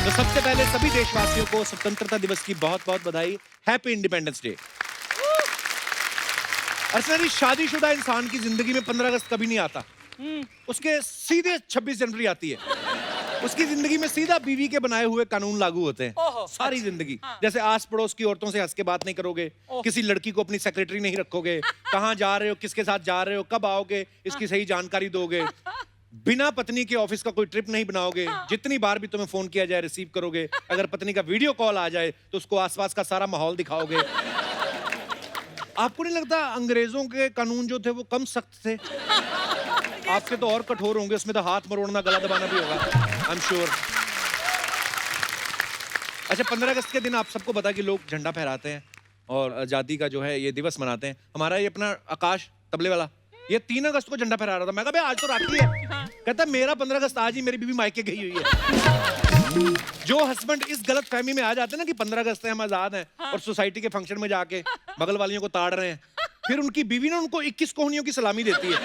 तो सबसे पहले सभी देशवासियों को स्वतंत्रता दिवस की बहुत बहुत बधाई। Happy independence day. Archana ji, शादीशुदा इंसान की जिंदगी में 15 अगस्त कभी नहीं आता। उसके सीधे 26 जनवरी आती है। उसकी जिंदगी में सीधा बीवी के बनाए हुए कानून लागू होते हैं सारी जिंदगी। जैसे आस पड़ोस की औरतों से हंस के बात नहीं करोगे, किसी लड़की को अपनी सेक्रेटरी नहीं रखोगे, कहाँ जा रहे हो, किसके साथ जा रहे हो, कब आओगे, इसकी सही जानकारी दोगे, बिना पत्नी के ऑफिस का कोई ट्रिप नहीं बनाओगे, जितनी बार भी तुम्हें फोन किया जाए रिसीव करोगे, अगर पत्नी का वीडियो कॉल आ जाए तो उसको आसपास का सारा माहौल दिखाओगे। आपको नहीं लगता अंग्रेजों के कानून जो थे वो कम सख्त थे? आपके तो और कठोर होंगे, उसमें तो हाथ मरोड़ना, गला दबाना भी होगा, आई एम श्योर। अच्छा, 15 अगस्त के दिन आप सबको पता कि लोग झंडा फहराते हैं और आजादी का जो है ये दिवस मनाते हैं। हमारा ये अपना आकाश तबले वाला, ये 3 अगस्त को झंडा फहरा रहा था। मैं कहा आज तो राखी है। कहता मेरा 15 अगस्त आज ही मेरी बीवी मायके गई हुई है। जो हस्बैंड इस गलत फहमी में आ जाते हैं ना कि 15 अगस्त है, हम आजाद हैं, और सोसाइटी के फंक्शन में जाके बगल वालियों को ताड़ रहे हैं, फिर उनकी बीवी ने उनको 21 कोहनियों की सलामी देती है,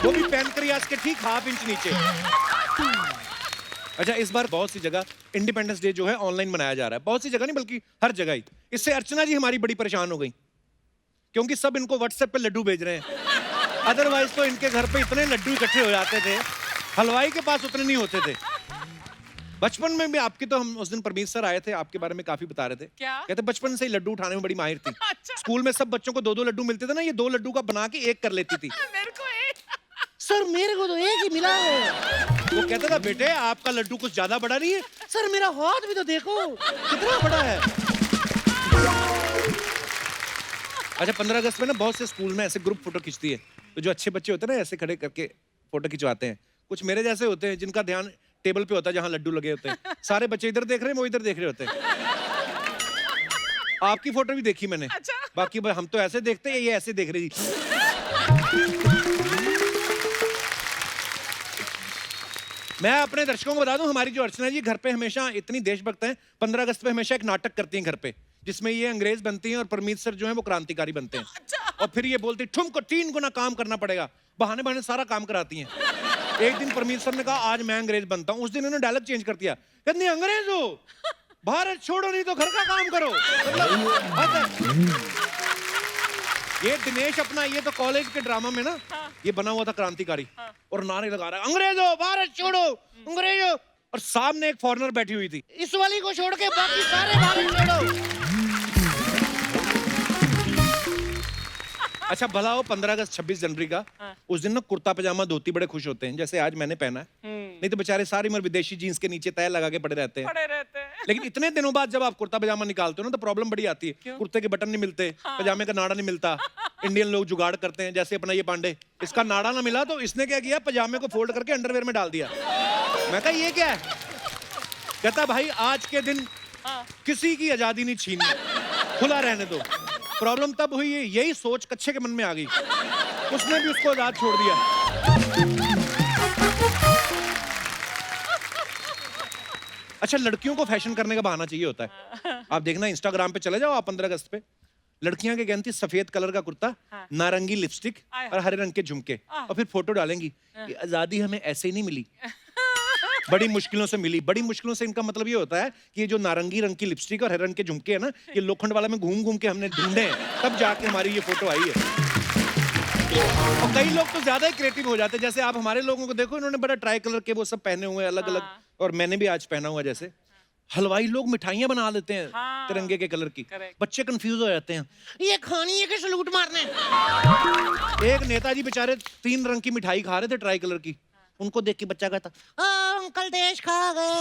वो भी पैनक्रियाज के ठीक ½ इंच नीचे। अच्छा, इस बार बहुत सी जगह इंडिपेंडेंस डे जो है ऑनलाइन मनाया जा रहा है। बहुत सी जगह नहीं बल्कि हर जगह ही। इससे अर्चना जी हमारी बड़ी परेशान हो गई, क्योंकि सब इनको व्हाट्सएप पे लड्डू भेज रहे हैं। अदरवाइज तो इनके घर पे इतने लड्डू इकट्ठे हो जाते थे, हलवाई के पास उतने नहीं होते थे। बचपन में भी आपकी तो, हम उस दिन परमीत सर आए थे, आपके बारे में काफी बता रहे थे। क्या? कहते बचपन से ही लड्डू उठाने में बड़ी माहिर थी। अच्छा। स्कूल में सब बच्चों को 2-2 लड्डू मिलते थे ना, ये 2 लड्डू का बना के एक कर लेती थी। मेरे को एक। सर मेरे को तो एक ही मिला है। वो कहता था बेटे आपका लड्डू कुछ ज्यादा बड़ा नहीं है। सर मेरा हाथ भी तो देखो कितना बड़ा है। अच्छा, 15 अगस्त में ना बहुत से स्कूल में ऐसे ग्रुप फोटो खींचती है, तो जो अच्छे बच्चे होते हैं ना ऐसे खड़े करके फोटो खिंचवाते हैं। कुछ मेरे जैसे होते हैं जिनका ध्यान टेबल पे होता है जहां लड्डू लगे होते हैं। सारे बच्चे इधर देख रहे हैं, वो इधर देख रहे होते हैं। आपकी फोटो भी देखी मैंने। अच्छा। बाकी हम तो ऐसे देखते हैं, ये ऐसे देख रही थी। मैं अपने दर्शकों को बता दूं, हमारी जो अर्चना जी घर पे हमेशा इतनी देशभक्त हैं, 15 अगस्त पे हमेशा एक नाटक करती हैं घर पे, जिसमें ये अंग्रेज बनती हैं और परमीत सर जो है वो क्रांतिकारी बनते हैं। अच्छा। और फिर ये बोलती तुमको 3 गुना काम करना पड़ेगा, बहाने बहाने सारा काम कराती हैं। एक दिन परमीत सर ने कहा आज मैं अंग्रेज बनता हूं, उस दिन उन्होंने डायलॉग चेंज कर दिया, कहती अंग्रेज हो, भारत छोड़ो नहीं तो घर का काम करो। ये दिनेश अपना, ये तो कॉलेज के ड्रामा में ना ये बना हुआ था क्रांतिकारी, और नारे लगा रहा है अंग्रेजो भारत छोड़ो, अंग्रेजो, और सामने एक फॉरेनर बैठी हुई थी, इस वाली को छोड़ के बाकी सारे भारत छोड़ो। अच्छा, भला हो 15 अगस्त 26 जनवरी का, उस दिन ना कुर्ता पजामा धोती बड़े खुश होते हैं, जैसे आज मैंने पहना है। नहीं तो बेचारे सारी उम्र विदेशी जीन्स के नीचे तय लगा के पड़े रहते हैं। लेकिन इतने दिनों बाद जब आप कुर्ता पजामा निकालते हो ना तो प्रॉब्लम बड़ी आती है। कुर्ते के बटन नहीं मिलते, पजामे का नाड़ा नहीं मिलता। इंडियन लोग जुगाड़ करते हैं, जैसे अपना ये पांडे, इसका नाड़ा ना मिला तो इसने क्या किया, पजामे को फोल्ड करके अंडरवेयर में डाल दिया। मैं कहा ये क्या है? कहता भाई आज के दिन किसी की आजादी नहीं छीननी, खुला रहने दो। प्रॉब्लम तब हुई है, यही सोच कच्चे के मन में आ गई, उसने भी उसको आजाद छोड़ दिया। अच्छा, लड़कियों को फैशन करने का बहाना चाहिए होता है। आप देखना इंस्टाग्राम पे चले जाओ आप 15 अगस्त पे, लड़कियां क्या कहती, सफेद कलर का कुर्ता, नारंगी लिपस्टिक और हरे रंग के झुमके, और फिर फोटो डालेंगी कि आजादी हमें ऐसे ही नहीं मिली, बड़ी मुश्किलों से मिली। बड़ी मुश्किलों से इनका मतलब ये होता है कि ये जो नारंगी रंग की लिपस्टिक और हरे रंग के झुमके है ना, ये लोखंड वाला में घूम घूम के हमने ढूंढे हैं, तब जाके हमारी ये फोटो आई है। और कई लोग तो ज्यादा ही क्रिएटिव हो जाते हैं, जैसे आप हमारे लोगों को देखो, इन्होंने बड़ा ट्राई कलर के वो सब पहने हुए अलग अलग, और मैंने भी आज पहना हुआ। जैसे हलवाई लोग मिठाइयां बना लेते हैं तिरंगे के कलर की, बच्चे कंफ्यूज हो जाते हैं, ये खानी है कि सलूट मारने। एक नेताजी बेचारे 3 रंग की मिठाई खा रहे थे ट्राई कलर की, उनको देख के बच्चा कहता अंकल देश खा गए,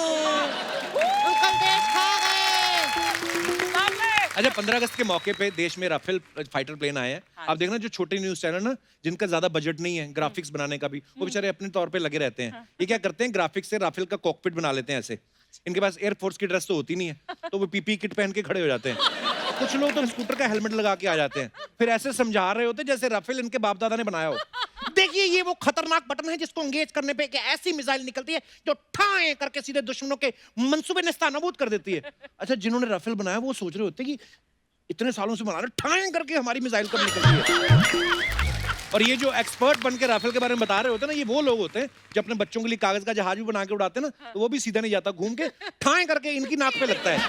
अंकल देश खा गए। अच्छा, 15 अगस्त के मौके पे देश में राफेल फाइटर प्लेन आए हैं। आप देखना जो छोटे न्यूज चैनल ना, जिनका ज्यादा बजट नहीं है ग्राफिक्स बनाने का भी, वो बेचारे अपने तौर पे लगे रहते हैं। ये क्या करते हैं, ग्राफिक्स से राफेल का कॉकपिट बना लेते हैं ऐसे। इनके पास एयरफोर्स की ड्रेस तो होती नहीं है, तो वो पीपी किट पहन के खड़े हो जाते हैं। कुछ लोग तो स्कूटर का हेलमेट लगा के आ जाते हैं, फिर ऐसे समझा रहे होते जैसे राफेल इनके बाप दादा ने बनाया हो। देखिए ये वो खतरनाक बटन है जिसको एंगेज करने पे ऐसी मिसाइल निकलती है जो ठाए करके सीधे दुश्मनों के मंसूबे नेस्तनाबूद कर देती है। अच्छा, जिन्होंने राफेल बनाया वो सोच रहे होते कि इतने सालों से बना रहे, ठाए करके हमारी मिसाइल कब निकलती है। और ये जो एक्सपर्ट बन के राफेल के बारे में बता रहे होते हैं ना, ये वो लोग होते हैं जो अपने बच्चों के लिए कागज का जहाज भी बना के उड़ाते हैं ना, तो वो भी सीधा नहीं जाता, घूम के ठाए करके इनकी नाक पे लगता है।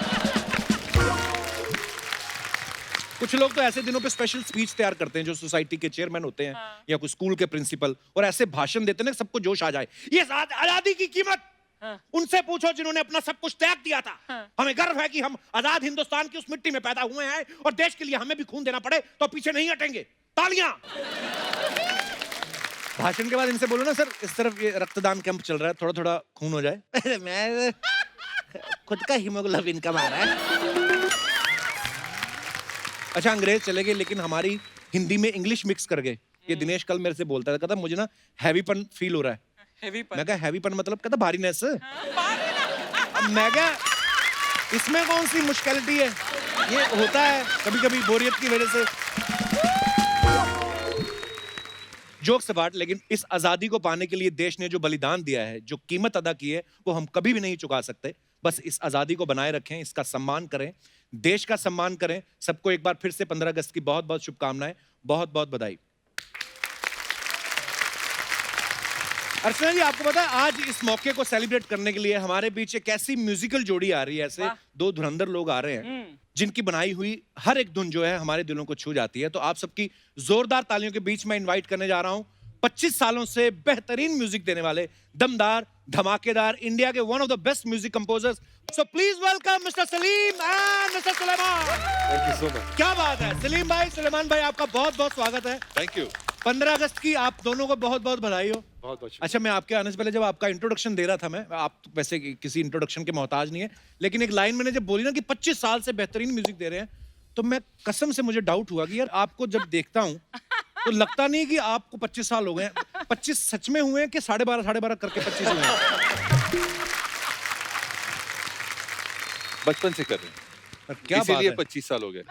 कुछ लोग तो ऐसे दिनों पे स्पेशल स्पीच तैयार करते हैं, जो सोसाइटी के चेयरमैन होते हैं या कोई स्कूल के प्रिंसिपल, और ऐसे भाषण देते हैं सबको जोश आ जाए। ये आजादी की कीमत उनसे पूछो जिन्होंने अपना सब कुछ त्याग दिया था। हमें गर्व है कि हम आजाद हिंदुस्तान की उस मिट्टी में पैदा हुए हैं, और देश के लिए हमें भी खून देना पड़े तो पीछे नहीं हटेंगे। तालियां। भाषण के बाद इनसे बोलो ना, सर इस तरफ ये रक्तदान कैंप चल रहा है, थोड़ा थोड़ा खून हो जाए। मैं खुद का हीमोग्लोबिन कम आ रहा है। अच्छा, अंग्रेज चले गए लेकिन हमारी हिंदी में इंग्लिश मिक्स कर गए। ये दिनेश कल मेरे से बोलता था, कहता मुझे ना हैवीपन फील हो रहा है। हैवीपन? मैं कहा हैवीपन मतलब, कहता भारीनेस। मैं कहा इसमें कौन सी मुश्किलिटी है, ये होता है कभी कभी बोरियत की वजह से। जोक्स अपार्ट, लेकिन इस आजादी को पाने के लिए देश ने जो बलिदान दिया है, जो कीमत अदा की है, वो हम कभी भी नहीं चुका सकते। बस इस आजादी को बनाए रखें, इसका सम्मान करें, देश का सम्मान करें। सबको एक बार फिर से 15 अगस्त की बहुत बहुत शुभकामनाएं, बहुत बहुत बधाई। अर्चना जी, आपको पता है आज इस मौके को सेलिब्रेट करने के लिए हमारे बीच एक ऐसी म्यूजिकल जोड़ी आ रही है, ऐसे दो धुरंधर लोग आ रहे हैं जिनकी बनाई हुई हर एक धुन जो है हमारे दिलों को छू जाती है। तो आप सबकी जोरदार तालियों के बीच में इनवाइट करने जा रहा हूं 25 सालों से बेहतरीन म्यूजिक देने वाले, दमदार, धमाकेदार, इंडिया के one of the best music composers. So please welcome mister Salim and mister Sulaiman. Thank you so much. क्या बात है सलीम भाई, सुलेमान भाई, आपका बहुत बहुत स्वागत है। Thank you. 15 अगस्त की आप दोनों को बहुत बहुत बधाई हो। बहुत बहुत। अच्छा, मैं आपके आने से पहले जब आपका इंट्रोडक्शन दे रहा था, मैं आप वैसे किसी इंट्रोडक्शन के मोहताज नहीं है, लेकिन एक लाइन मैंने जब बोली ना कि 25 साल से बेहतरीन म्यूजिक दे रहे हैं, तो मैं कसम से मुझे डाउट हुआ कि यार आपको जब देखता हूं तो लगता नहीं कि आपको 25 साल हो गए हैं। 25 सच में हुए हैं कि 12.5 करके 25 हुए हैं? बचपन से कर रहे हैं, क्या बात इसीलिए है। 25 साल हो गए।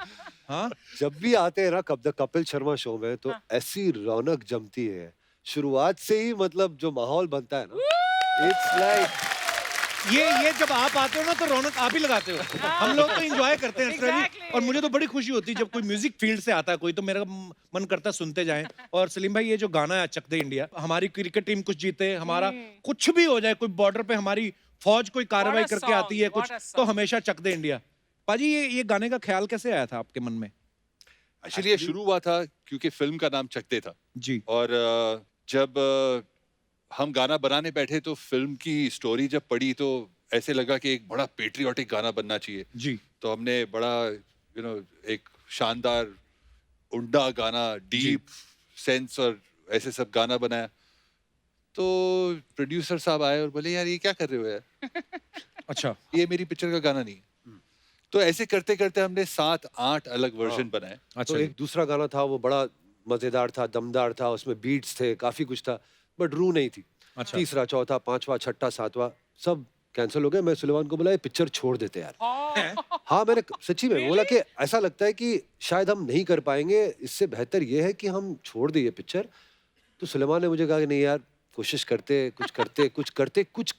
हाँ, जब भी आते हैं ना कपिल शर्मा शो में, तो ऐसी रौनक जमती है शुरुआत से ही। मतलब जो माहौल बनता है ना, इट्स लाइक ये जब आप आते हो ना तो रौनक आप ही लगाते हो। हम लोग तो एंजॉय करते हैं exactly. और मुझे तो बड़ी खुशी होती है जब कोई म्यूजिक फील्ड से आता है कोई, तो मेरा मन करता है सुनते जाएं। और सलीम भाई, ये जो गाना है चक दे इंडिया, हमारी क्रिकेट टीम कुछ जीते, हमारा कुछ भी हो जाए, कोई बॉर्डर पे हमारी फौज कोई कार्रवाई करके आती है कुछ, तो हमेशा चक दे इंडिया। पाजी, ये गाने का ख्याल कैसे आया था आपके मन में? एक्चुअली ये शुरू हुआ था क्योंकि फिल्म का नाम चक दे था जी। और जब हम गाना बनाने बैठे तो फिल्म की स्टोरी जब पढ़ी तो ऐसे लगा कि एक बड़ा पेट्रियोटिक गाना बनना चाहिए जी। तो हमने बड़ा एक शानदार उंडा गाना, डीप सेंस और ऐसे सब गाना बनाया। तो प्रोड्यूसर साहब आए और बोले, यार ये क्या कर रहे हो यार? अच्छा, ये मेरी पिक्चर का गाना नहीं। तो ऐसे करते करते हमने 7-8 अलग वर्जन बनाए। तो एक दूसरा गाना था, वो बड़ा मजेदार था, दमदार था, उसमें बीट्स थे, काफी कुछ था, बट रूह नहीं थी। अच्छा। तीसरा, चौथा, पांचवा, छठा, सातवां सब कैंसिल हो गए। मैं सुलेमान को बोला, ये पिक्चर छोड़ देते यार। हाँ, मैंने सच्ची में बोला कि ऐसा लगता है कि शायद हम नहीं कर पाएंगे, इससे बेहतर ये है कि हम छोड़ दें ये पिक्चर। तो सुलेमान ने मुझे कहा कि नहीं यार, कोशिश करते, कुछ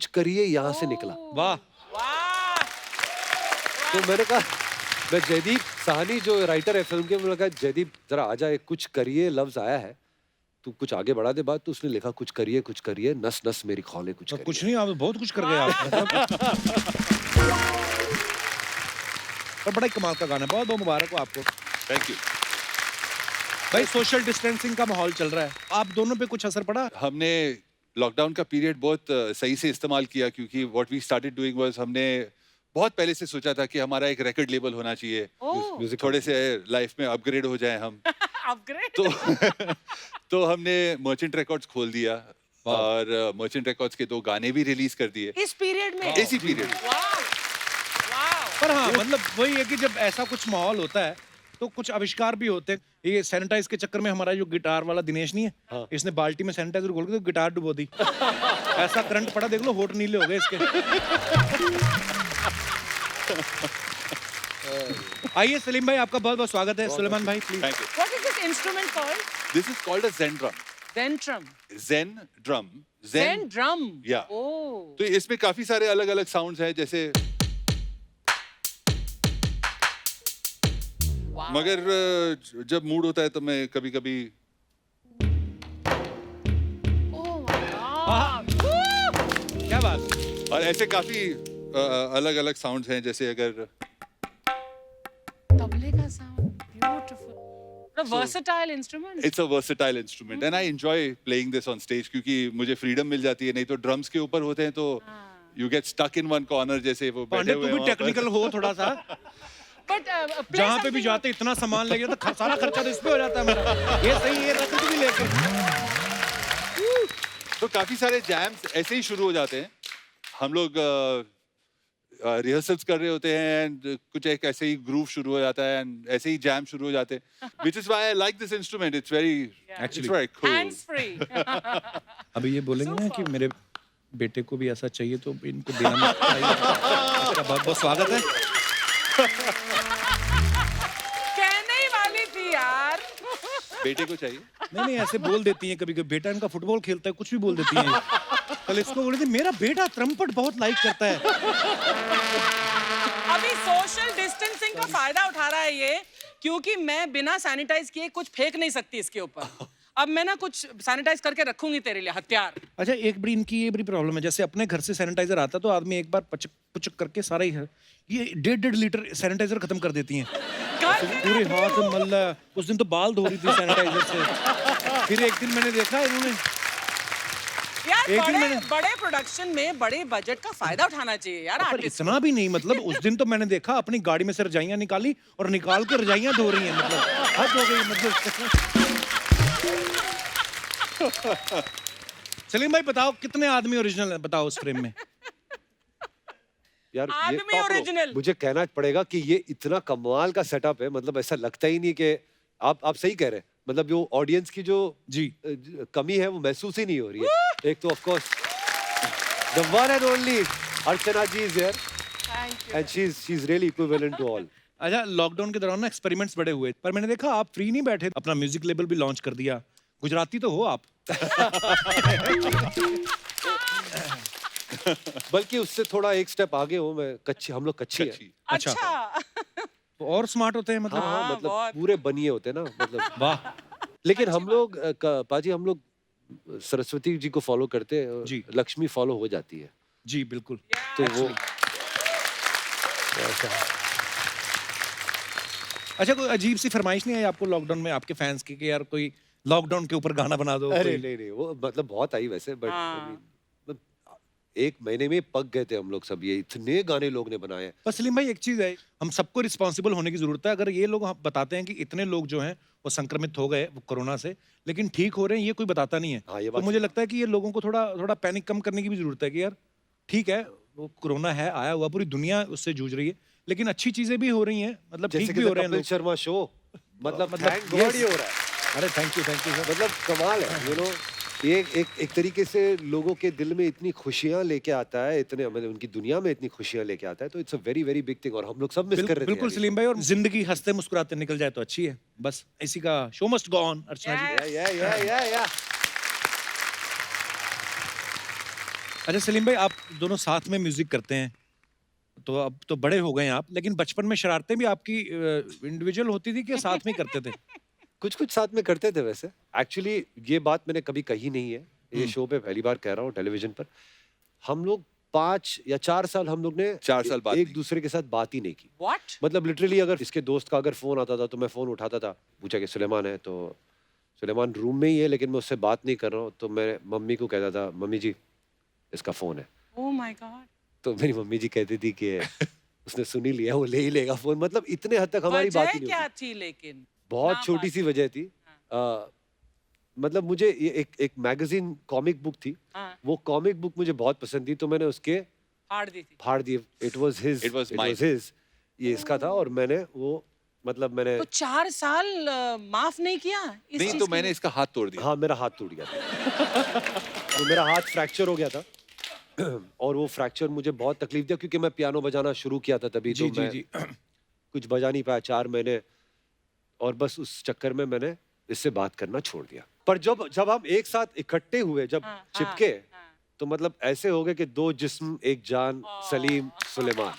करिए, यहाँ से निकला। वाह। तो मैंने कहा, मैं जयदीप साहनी जो राइटर है फिल्म के, मैंने कहा जयदीप जरा आ जाए, कुछ करिए लफ्ज आया है, तू कुछ आगे बढ़ा दे बात। तो उसने लिखा कुछ करिए, नस नस मेरी खौले कुछ करिए। कुछ नहीं, आप बहुत कुछ कर गए आप। और बड़ा ही कमाल का गाना है, बहुत बहुत मुबारक हो आपको। थैंक यू भाई। सोशल डिस्टेंसिंग का माहौल चल रहा है, आप दोनों पे कुछ असर पड़ा? हमने लॉकडाउन का पीरियड बहुत सही से इस्तेमाल किया, क्योंकि what we started doing was, हमने बहुत पहले से सोचा था कि हमारा एक रिकॉर्ड लेबल होना चाहिए, म्यूजिक थोड़े से लाइफ में अपग्रेड हो जाए हम। अपग्रेड? तो हमने मर्चेंट रिकॉर्ड्स खोल दिया और मर्चेंट रिकॉर्ड्स के 2 गाने भी रिलीज कर दिए इस पीरियड में। इसी पीरियड। पर हाँ, मतलब वही है कि जब ऐसा कुछ माहौल होता है तो कुछ आविष्कार भी होते हैं। ये सैनिटाइज के चक्कर में हमारा जो गिटार वाला दिनेश नहीं है, इसने बाल्टी में सैनिटाइजर घोल के तो गिटार डुबो दी। ऐसा करंट पड़ा, देख लो, होठ नीले हो गए इसके। आइए सलीम भाई, आपका बहुत बहुत स्वागत है। सुलेमान भाई please. Thank you. What is this instrument called? This is called a zen drum। Zen drum. Zen drum. या Oh. तो इसमें काफी सारे अलग अलग साउंड्स हैं, जैसे Wow. मगर जब मूड होता है तो मैं कभी कभी क्या बात। और ऐसे काफी अलग अलग साउंड्स हैं, जैसे अगर तबले का sound, beautiful. A versatile instrument. It's a versatile instrument and I enjoy playing this on stage, क्योंकि मुझे फ्रीडम मिल जाती है। नहीं तो ड्रम्स के ऊपर होते हैं तो you get stuck in one corner, जैसे वो बैठे पांडे हुए तू हैं भी वहाँ पर। टेक्निकल हो थोड़ा सा। But play जहाँ पे भी something- जाते इतना सामान ले गया तो सारा खर्चा तो इस पे हो जाता है मेरा। ये सही है, रख भी लेके। तो काफी सारे जैम्स ऐसे ही शुरू हो जाते हैं। हम लोग रिहर्सल्स कर रहे होते हैं एंड कुछ एक ऐसे ही ग्रूव शुरू हो जाता है एंड ऐसे ही जैम शुरू हो जाते हैं, which is why I like this instrument. It's very cool. Hands free. अभी ये बोलेंगे ना कि मेरे बेटे को भी ऐसा चाहिए तो इनको देना चाहिए। आपका बहुत बहुत स्वागत है। कहने ही वाली थी यार. बेटे को चाहिए। नहीं ऐसे बोल देती हैं कभी कभी, बेटा इनका फुटबॉल खेलता है, कुछ भी बोल देती हैं। कल इसको बोल रही थी मेरा बेटा ट्रम्पट बहुत लाइक करता है। अभी सोशल डिस्टेंसिंग का फायदा उठा रहा है ये, क्योंकि मैं बिना सैनिटाइज किए कुछ फेंक नहीं सकती इसके ऊपर. अब मैं ना कुछ सैनिटाइज करके रखूंगी तेरे लिए हथियार. अच्छा एक बड़ी इनकी ये बड़ी प्रॉब्लम है, जैसे अपने घर से सैनिटाइजर आता तो आदमी एक बार पचक पुचक करके सारा ही ये 1.5 लीटर सैनिटाइजर खत्म कर देती हैं। पूरे हाथ में मल रहा है। उस दिन तो बाल धो रही थी सैनिटाइजर से। फिर एक दिन मैंने देखा इन्होंने यार एक दिन बड़े मैंने- बड़े प्रोडक्शन में बड़े बजट का फायदा उठाना चाहिए यार पर आर्टिस्ट. इतना भी नहीं, मतलब उस दिन तो मैंने देखा अपनी गाड़ी में से रजाइयां निकाली और निकाल के रजाइयां धो रही हैं, मतलब हद हो गई मतलब। सलीम भाई बताओ कितने आदमी ओरिजिनल हैं, बताओ उस फ्रेम में। यार आदमी ये original। मुझे कहना पड़ेगा कि ये इतना कमाल का सेटअप है, मतलब ऐसा लगता ही नहीं कि आप सही कह रहे हैं। मतलब जो ऑडियंस की जो जी कमी है वो महसूस ही नहीं हो रही है। एक तो of course the one and only Archana ji is here and she is really equivalent to all. अच्छा लॉकडाउन के दौरान ना एक्सपेरिमेंट्स बड़े हुए, पर मैंने देखा आप फ्री नहीं बैठे, अपना म्यूजिक लेबल भी लॉन्च कर दिया। गुजराती तो हो आप। बल्कि उससे थोड़ा एक स्टेप आगे हूँ मैं। कच्ची, हम लोग कच्ची है। अच्छा। अच्छा. तो और स्मार्ट होते हैं मतलब। हाँ मतलब बहुत। पूरे बनिए होते हैं ना मतलब। वाह। लेकिन हम लोग पाजी हम लोग सरस्वती जी को फॉलो करते हैं, जी। लक्ष्मी फॉलो हो जाती है जी बिल्कुल। तो वो ऐसा। अच्छा कोई अजीब सी फरमाइश नहीं आई आपको लॉकडाउन में आपके फैंस की कि यार कोई लॉकडाउन के ऊपर गाना बना दो? अरे कोई? नहीं वो मतलब बहुत आई वैसे, बट हाँ। एक महीने में पक गए थे हम लोग सब। ये इतने गाने लोग ने बनाए हैं। पर सलीम भाई एक चीज है, हम सबको रिस्पॉन्सिबल होने की जरूरत है। अगर ये लोग बताते हैं कि इतने लोग जो हैं वो संक्रमित हो गए वो कोरोना से, लेकिन ठीक हो रहे हैं, ये कोई बताता नहीं है। हाँ, ये तो बात मुझे सही लगता है कि ये लोगों को थोड़ा थोड़ा पैनिक कम करने की भी जरूरत है कि यार ठीक है वो कोरोना है आया हुआ, पूरी दुनिया उससे जूझ रही है, लेकिन अच्छी चीजें भी हो रही हैं, मतलब जैसे ठीक कि भी हो रहे हैं कपिल लोग। शर्मा शो, मतलब मतलब थैंक गॉड yes। ये हो रहा है। अरे थैंक यू सर। मतलब कमाल है, यू नो। ये एक तरीके से लोगों के दिल में इतनी खुशियां लेके आता है, इतने मतलब उनकी दुनिया में इतनी खुशियां लेके आता है, तो it's a very very big thing और हम लोग सब मिस कर रहे थे। बिल्कुल सलीम भाई, और जिंदगी हंसते मुस्कुराते निकल जाए तो अच्छी है, बस इसी का शो मस्ट गो ऑन। अर्चना जी। या अच्छा सलीम भाई आप दोनों साथ में म्यूजिक करते हैं, तो अब तो बड़े हो गए हैं आप, लेकिन बचपन में शरारतें भी आपकी इंडिविजुअल होती थी कि साथ में करते थे? कुछ साथ में करते थे वैसे। एक्चुअली ये बात मैंने कभी कही नहीं है, ये शो पे पहली बार कह रहा हूँ टेलीविजन पर। हम लोग 5 या 4 साल हम लोग ने 4 साल बात एक नहीं। दूसरे के साथ बात ही नहीं की। What? मतलब लिटरली अगर इसके दोस्त का अगर फोन आता था तो मैं फोन उठाता था, पूछा कि सुलेमान है, तो सुलेमान रूम में ही है लेकिन मैं उससे बात नहीं कर रहा हूँ, तो मैं मम्मी को कहता था मम्मी जी इसका फोन है। Oh my God. तो मेरी मम्मी जी कहती थी कि उसने सुन ही लिया, वो ले ही लेगा फोन। मतलब इतने हद तक हमारी बात ही वजह नहीं क्या होती। थी लेकिन? बहुत ना छोटी सी वजह थी। मतलब मुझे ये एक मैगजीन कॉमिक बुक थी, हाँ, वो कॉमिक बुक मुझे बहुत पसंद थी, तो मैंने उसके फाड़ दी थी. फाड़ दिए। It was his, It was mine. ये इसका था और मैंने वो मतलब मैंने तो 4 साल माफ नहीं किया इस नहीं चीज तो के मैंने लिए? इसका हाथ तोड़ दिया। हाँ मेरा हाथ टूट गया था। तो मेरा हाथ फ्रैक्चर हो गया था और वो फ्रैक्चर मुझे बहुत तकलीफ दिया क्योंकि मैं पियानो बजाना शुरू किया था तभी। जी तो जी मैं जी। कुछ बजा नहीं पाया 4 महीने और बस उस चक्कर में मैंने इससे बात करना छोड़ दिया। पर जब हम एक साथ इकट्ठे हुए, जब हाँ, चिपके, हाँ. तो मतलब ऐसे हो गए कि 2 जिस्म एक जान, सलीम सुलेमान।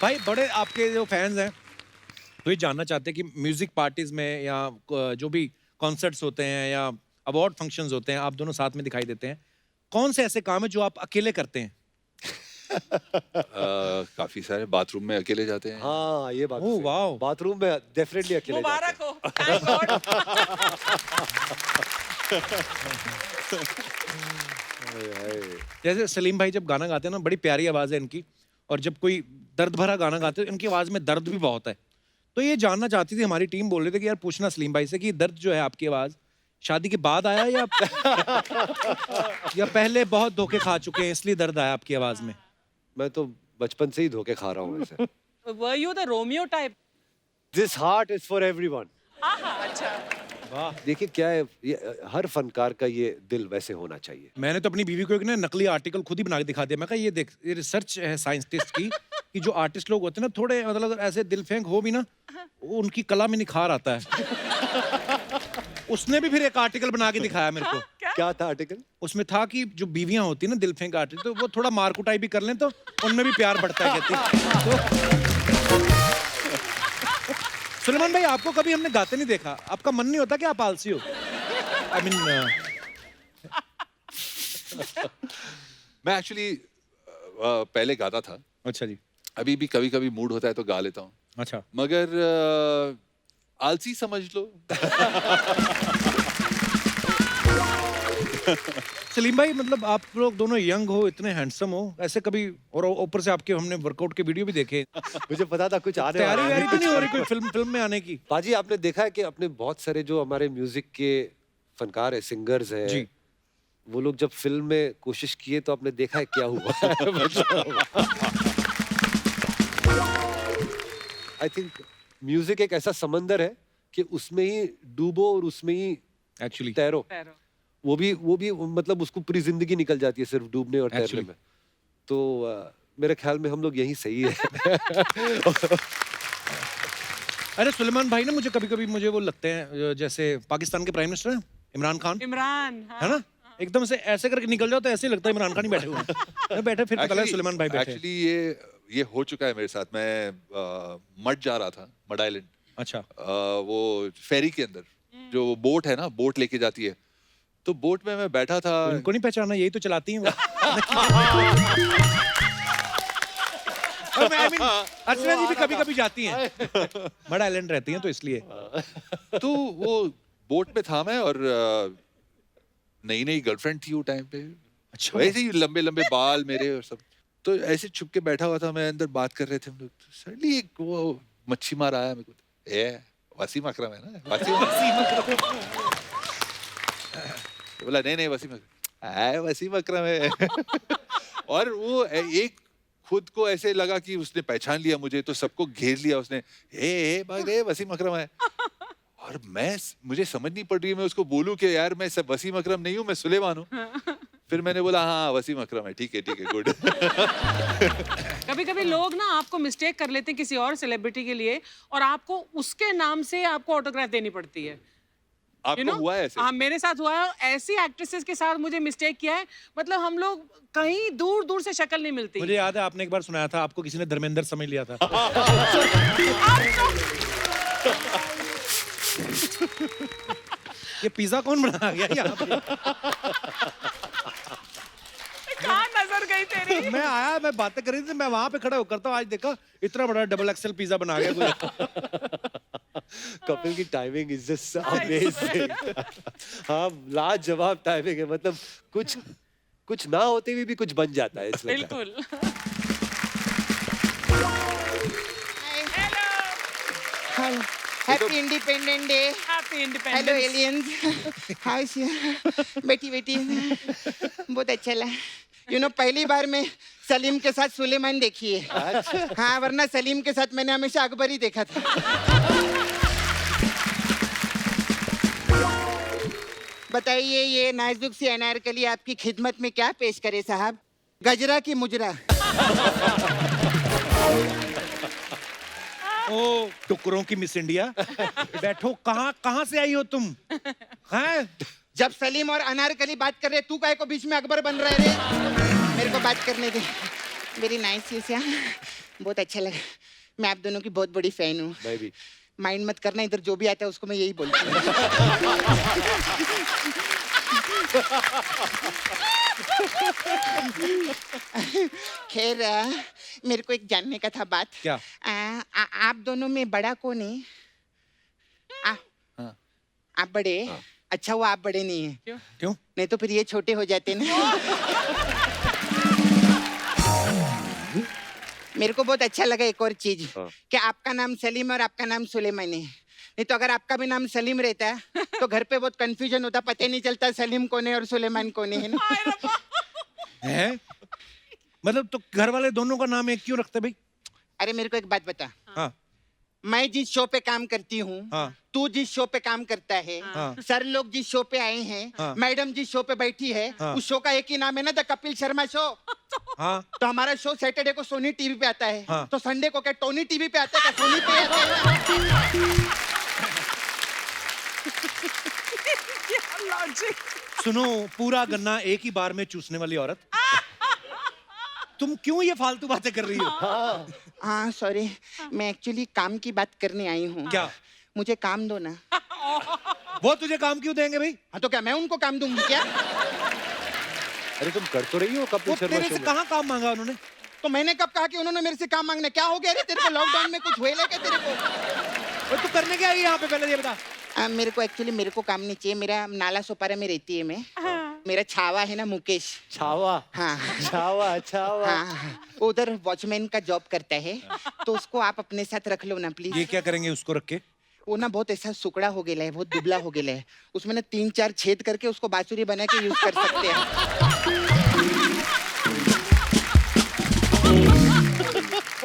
भाई बड़े आपके जो फैंस हैं तो ये जानना चाहते हैं कि म्यूजिक पार्टीज में या जो भी कॉन्सर्ट्स होते हैं या अवार्ड फंक्शंस होते हैं, आप दोनों साथ में दिखाई देते हैं, कौन से ऐसे काम है जो आप अकेले करते हैं? काफी सारे बाथरूम में अकेले जाते हैं। हाँ ये बात ओह, सही। वाओ। बाथरूम में डेफिनेटली अकेले जाते मुबारक हैं। हो, थैंक गॉड। जैसे सलीम भाई जब गाना गाते हैं ना, बड़ी प्यारी आवाज है इनकी, और जब कोई दर्द भरा गाना गाते हैं इनकी आवाज में दर्द भी बहुत है। तो ये जानना चाहती थी हमारी टीम, बोल रहे थे कि यार पूछना सलीम भाई से कि दर्द जो है आपकी आवाज शादी के बाद आया या या पहले बहुत धोखे खा चुके हैं इसलिए दर्द आया आपकी आवाज में? मैं तो बचपन से ही धोखे खा रहा हूँ वैसे। Were you the Romeo type? This heart is for everyone. अच्छा। वाह। देखिए क्या है, ये हर फनकार का ये दिल वैसे होना चाहिए। मैंने तो अपनी बीवी को एक ना नकली आर्टिकल खुद ही बना के दिखा दिया। मैं कहा ये देख, ये रिसर्च है साइंटिस्ट की कि जो आर्टिस्ट लोग होते हैं ना, थोड़े मतलब ऐसे दिल फेंक हो भी ना, वो उनकी कला में निखार आता है। उसने भी फिर एक आर्टिकल बना के दिखाया मेरे को। क्या था आर्टिकल? उसमें था कि जो बीवियां होती है ना दिल फेंक आर्टिस्ट, तो वो थोड़ा मार कुटाई भी कर लें तो उनमें भी प्यार बढ़ता है कहती। तो सुलेमान भाई, आपको कभी हमने गाते नहीं देखा, आपका मन नहीं होता कि आप आलसी हो? आई मीन मैं एक्चुअली पहले गाता था, अच्छा जी। अभी भी कभी कभी मूड होता है तो गा लेता हूँ, अच्छा। मगर आलसी समझ लो। सलीम भाई, मतलब आप लोग दोनों यंग हो, इतने हैंडसम हो, ऐसे कभी, और ऊपर से आपके हमने वर्कआउट के वीडियो भी देखे, मुझे पता था कुछ आने तैयारी वाला है। वैयारी तो नहीं हो रही कोई फिल्म में आने की? पाजी आपने देखा है कि अपने बहुत सारे जो हमारे म्यूजिक के फनकार है, सिंगर्स है जी। वो लोग जब फिल्म में कोशिश किए तो आपने देखा है क्या हुआ। आई थिंक म्यूजिक एक ऐसा समंदर है कि उसमें ही डूबो और उसमें ही एक्चुअली तैरो। वो भी मतलब उसको पूरी जिंदगी निकल जाती है सिर्फ डूबने और तैरने Actually. में। तो मेरे ख्याल में हम लोग यही सही है। अरे सुलेमान भाई ना, मुझे कभी कभी मुझे वो लगते हैं जैसे पाकिस्तान के प्राइम मिनिस्टर हैं इमरान खान, इमरान, है ना, एकदम से ऐसे करके निकल जाओ तो ऐसे ही लगता है इमरान खान ही बैठे हुए हैं। बैठे फिर पता लगा सुलेमान भाई बैठे हैं। एक्चुअली ये हो चुका है मेरे साथ। मैं मड जा रहा था, मड आइलैंड। अच्छा। वो फेरी के अंदर जो बोट है ना, बोट लेके जाती है, तो बोट में मैं बैठा था। इनको नहीं पहचाना, यही तो चलाती हैं वो। और मैं, I mean, अर्चना जी भी कभी कभी जाती हैं, मड आइलैंड रहती हैं तो इसलिए। तो वो बोट में था मैं, और नई नई गर्लफ्रेंड थी वो टाइम पे। अच्छा। वैसे ही लंबे लंबे बाल मेरे और सब, तो ऐसे छुप के बैठा हुआ था मैं, अंदर बात कर रहे थे हम लोग। तो सडनली एक वो मच्छी मार आया मेरे को, वसीम अकरम है ना, वसीम। बोला नहीं वसीम अकरम है। और वो एक खुद को ऐसे लगा कि उसने पहचान लिया मुझे, तो सबको घेर लिया उसने, वसीम अकरम है। और मुझे समझ नहीं पड़ रही है मैं उसको बोलूं कि यार मैं सब वसीम अकरम नहीं हूँ, मैं सुलेमान हूँ। फिर मैंने बोला हाँ वसीम अकरम है, ठीक है गुड। कभी कभी लोग ना आपको मिस्टेक कर लेते हैं किसी और सेलिब्रिटी के लिए, और आपको उसके नाम से आपको ऑटोग्राफ देनी पड़ती है। आपको हुआ है ऐसे? हाँ, मेरे साथ हुआ है। ऐसी एक्ट्रेसेस के साथ मुझे मिस्टेक किया है, मतलब हम लोग कहीं दूर दूर से शक्ल नहीं मिलती। मुझे याद है आपने एक बार सुनाया था, आपको किसी ने धर्मेंद्र समझ लिया था। ये पिज्जा कौन बना गया यहाँ पे? कहाँ नजर गई तेरी? मैं आया, मैं बातें कर रही थी, मैं वहां पे खड़ा होकर, तो आज देखा इतना बड़ा डबल एक्सेल पिज्जा बना गया कोई। कपिल की टाइमिंग इज जस्ट अमेजिंग। हाँ, लाजवाब टाइमिंग है, मतलब कुछ ना होते हुए भी कुछ बन जाता है इसलिए। बिल्कुल। Hi. Happy Independent Day. Happy Hello independence. aliens. How is you? बेटी बहुत अच्छा लगा। पहली बार मैं सलीम के साथ सुलेमान देखी है। हाँ, वरना सलीम के साथ मैंने हमेशा अकबर ही देखा था। बताइए, ये नाजुक सी अनारकली आपकी खिदमत में क्या पेश करे साहब? गजरा की मुजरा? ओ टुकड़ों की मिस इंडिया, बैठो। कहाँ से आई हो तुम? हैं? जब सलीम और अनारकली बात कर रहे, तू काहे को बीच में अकबर बन रहे रे? मेरे को बात करने दे। वेरी नाइस यूसिया, बहुत अच्छा लगा। मैं आप दोनों की बहुत बड़ी फैन हूँ। मैं भी। माइंड मत करना, इधर जो भी आता है उसको मैं यही बोलती हूँ। खैर मेरे को एक जानने का था बात। क्या? आप दोनों में बड़ा कौन है? हाँ। आप बड़े? अच्छा वो आप बड़े नहीं है। क्यों? नहीं तो फिर ये छोटे हो जाते ना। मेरे को बहुत अच्छा लगा एक और चीज कि आपका नाम सलीम और आपका नाम सुलेमान है। नहीं तो अगर आपका भी नाम सलीम रहता है तो घर पे बहुत कंफ्यूजन होता, पता ही नहीं चलता सलीम कौन है और सुलेमान कौन है ना। है? मतलब तो घर वाले दोनों का नाम एक क्यों रखते भाई? अरे मेरे को एक बात बता, हाँ मैं जिस शो पे काम करती हूँ, हाँ तू जिस शो पे काम करता है, हाँ। सर लोग जिस शो पे आए हैं, हाँ। मैडम जिस शो पे बैठी है, हाँ। उस शो का एक ही नाम है ना, द कपिल शर्मा शो। हाँ। तो हमारा शो सैटरडे को सोनी टीवी पे आता है, हाँ। तो संडे को क्या टोनी टीवी पे आता है, क्या सोनी पे आता है? सुनो, पूरा गन्ना एक ही बार में चूसने वाली औरत, तुम क्यों ये फालतू बातें कर रही हो? हाँ सॉरी, मैं एक्चुअली काम की बात करने आई हूँ। क्या? मुझे काम दो ना। वो तुझे काम क्यों देंगे भाई? हाँ तो क्या मैं उनको काम दूंगी क्या? अरे तुम कर तो रही हो वो कपिल शर्मा तेरे शो से में। कहाँ काम मांगा उन्होंने? तो मैंने कब कहा कि उन्होंने मेरे से काम मांगना? क्या हो गया रे तेरे को? लॉकडाउन में कुछ हुए क्या तेरे को? और तू करने क्या आई यहाँ पे, पहले ये बता। मेरे को एक्चुअली मेरे को काम नहीं चाहिए। मेरा नाला सोपारा में रहती है मैं। मेरा छावा है ना मुकेश। छावा। हाँ छावा छावा। हाँ, वो उधर वॉचमैन का जॉब करता है, तो उसको आप अपने साथ रख लो ना प्लीज। ये क्या करेंगे उसको रख के? वो ना बहुत ऐसा सुकड़ा हो गया है, बहुत दुबला हो गया है। उसमें ना 3-4 छेद करके उसको बांसुरी बना के यूज कर सकते हैं।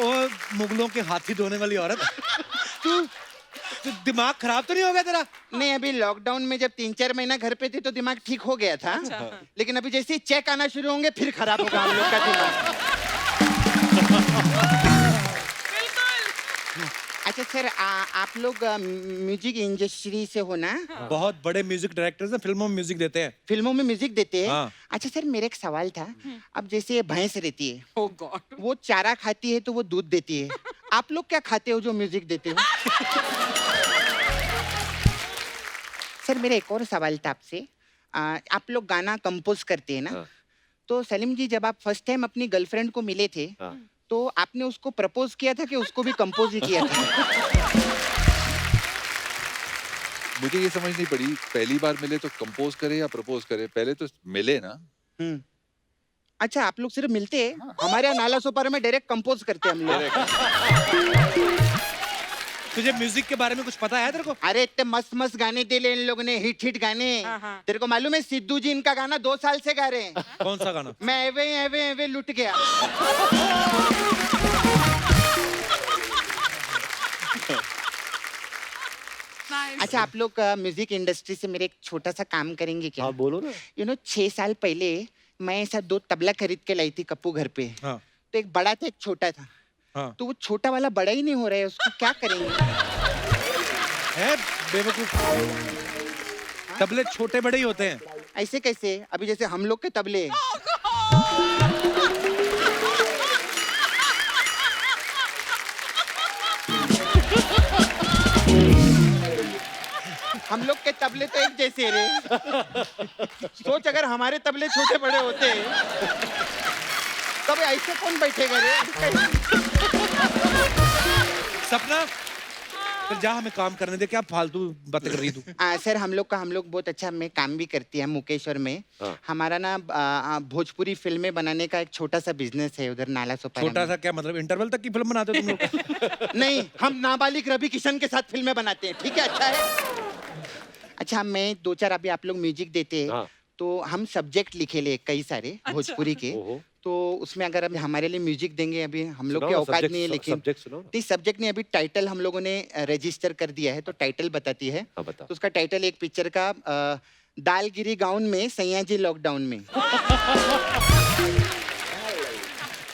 और मुगलों के हाथी धोने वाली औरत, तू दिमाग खराब तो नहीं हो गया तेरा? नहीं, अभी लॉकडाउन में जब 3-4 महीना घर पे थी तो दिमाग ठीक हो गया था। लेकिन अभी जैसे ही चेक आना शुरू होंगे फिर खराब होगा हम लोग का दिमाग। अच्छा सर, आप लोग म्यूजिक इंडस्ट्री से हो ना? बहुत बड़े म्यूजिक डायरेक्टर्स हैं, फिल्मों में म्यूजिक देते हैं। फिल्मों में म्यूजिक देते हैं? हाँ। अच्छा सर, मेरा एक सवाल था। अब जैसे ये भैंस रहती है, Oh God. वो चारा खाती है तो वो दूध देती है। आप लोग क्या खाते हो जो म्यूजिक देते हो? सर मेरा एक और सवाल था आपसे। आप लोग गाना कंपोज करते हैं ना? हाँ। तो सलीम जी, जब आप फर्स्ट टाइम अपनी गर्लफ्रेंड को मिले थे, हाँ। तो आपने उसको प्रपोज किया था कि उसको भी कंपोज ही किया था? मुझे ये समझ नहीं पड़ी, पहली बार मिले तो कंपोज करे या प्रपोज करे? पहले तो मिले ना। अच्छा, आप लोग सिर्फ मिलते हैं? हमारे यहाँ नाला सोपारा में डायरेक्ट कंपोज करते हैं हम लोग। तुझे म्यूजिक के बारे में कुछ पता है तेरे को? अरे इतने मस्त मस्त गाने दे ले इन लोगों ने, हिट हिट गाने। तेरे को मालूम है सिद्धू जी इनका गाना 2 साल से गा रहे हैं। कौन सा गाना? मैं एवे एवे एवे लुट गया। Nice. अच्छा, आप लोग म्यूजिक इंडस्ट्री से मेरे एक छोटा सा काम करेंगे क्या? हाँ बोलो ना। 6 साल पहले मैं ऐसा 2 तबला खरीद के लाई थी कप्पू घर पे। हाँ तो एक बड़ा था एक छोटा था। हाँ। तो वो छोटा वाला बड़ा ही नहीं हो रहा है, उसको क्या करेंगे? है बेवकूफ, तबले छोटे बड़े ही होते हैं। ऐसे कैसे? अभी जैसे हम लोग के तबले। हम लोग के तबले तो एक जैसे रे। सोच अगर हमारे तबले छोटे बड़े होते तब ऐसे कौन बैठेगा रे? सपना, फिर जा, हमें काम करने दे। क्या फालतू बातें कर रही तू? सर हम लोग बहुत अच्छा मैं काम भी करती है, मुकेश और मैं। हाँ। हमारा ना भोजपुरी फिल्में बनाने का एक छोटा सा बिजनेस है उधर नाला सोपारा छोटा में। सा क्या मतलब? इंटरवल तक की फिल्म बनाते हो तुम लोग? नहीं, हम नाबालिग रवि किशन के साथ फिल्में बनाते हैं, ठीक है? अच्छा है। अच्छा, मैं 2-4 अभी आप लोग म्यूजिक देते हैं, हाँ। तो हम सब्जेक्ट लिखे ले कई सारे भोजपुरी के। ओहो। तो उसमें अगर अभी हमारे लिए म्यूजिक देंगे, अभी हम लोग सुनाओ के ना, औकात subject- नहीं है, लेकिन subject सुनाओ ना। सब्जेक्ट नहीं, अभी टाइटल हम लोगों ने रजिस्टर कर दिया है, तो टाइटल बताती है। हाँ बता। तो उसका टाइटल एक पिक्चर का दालगिरी गाउन में सैया जी लॉकडाउन में।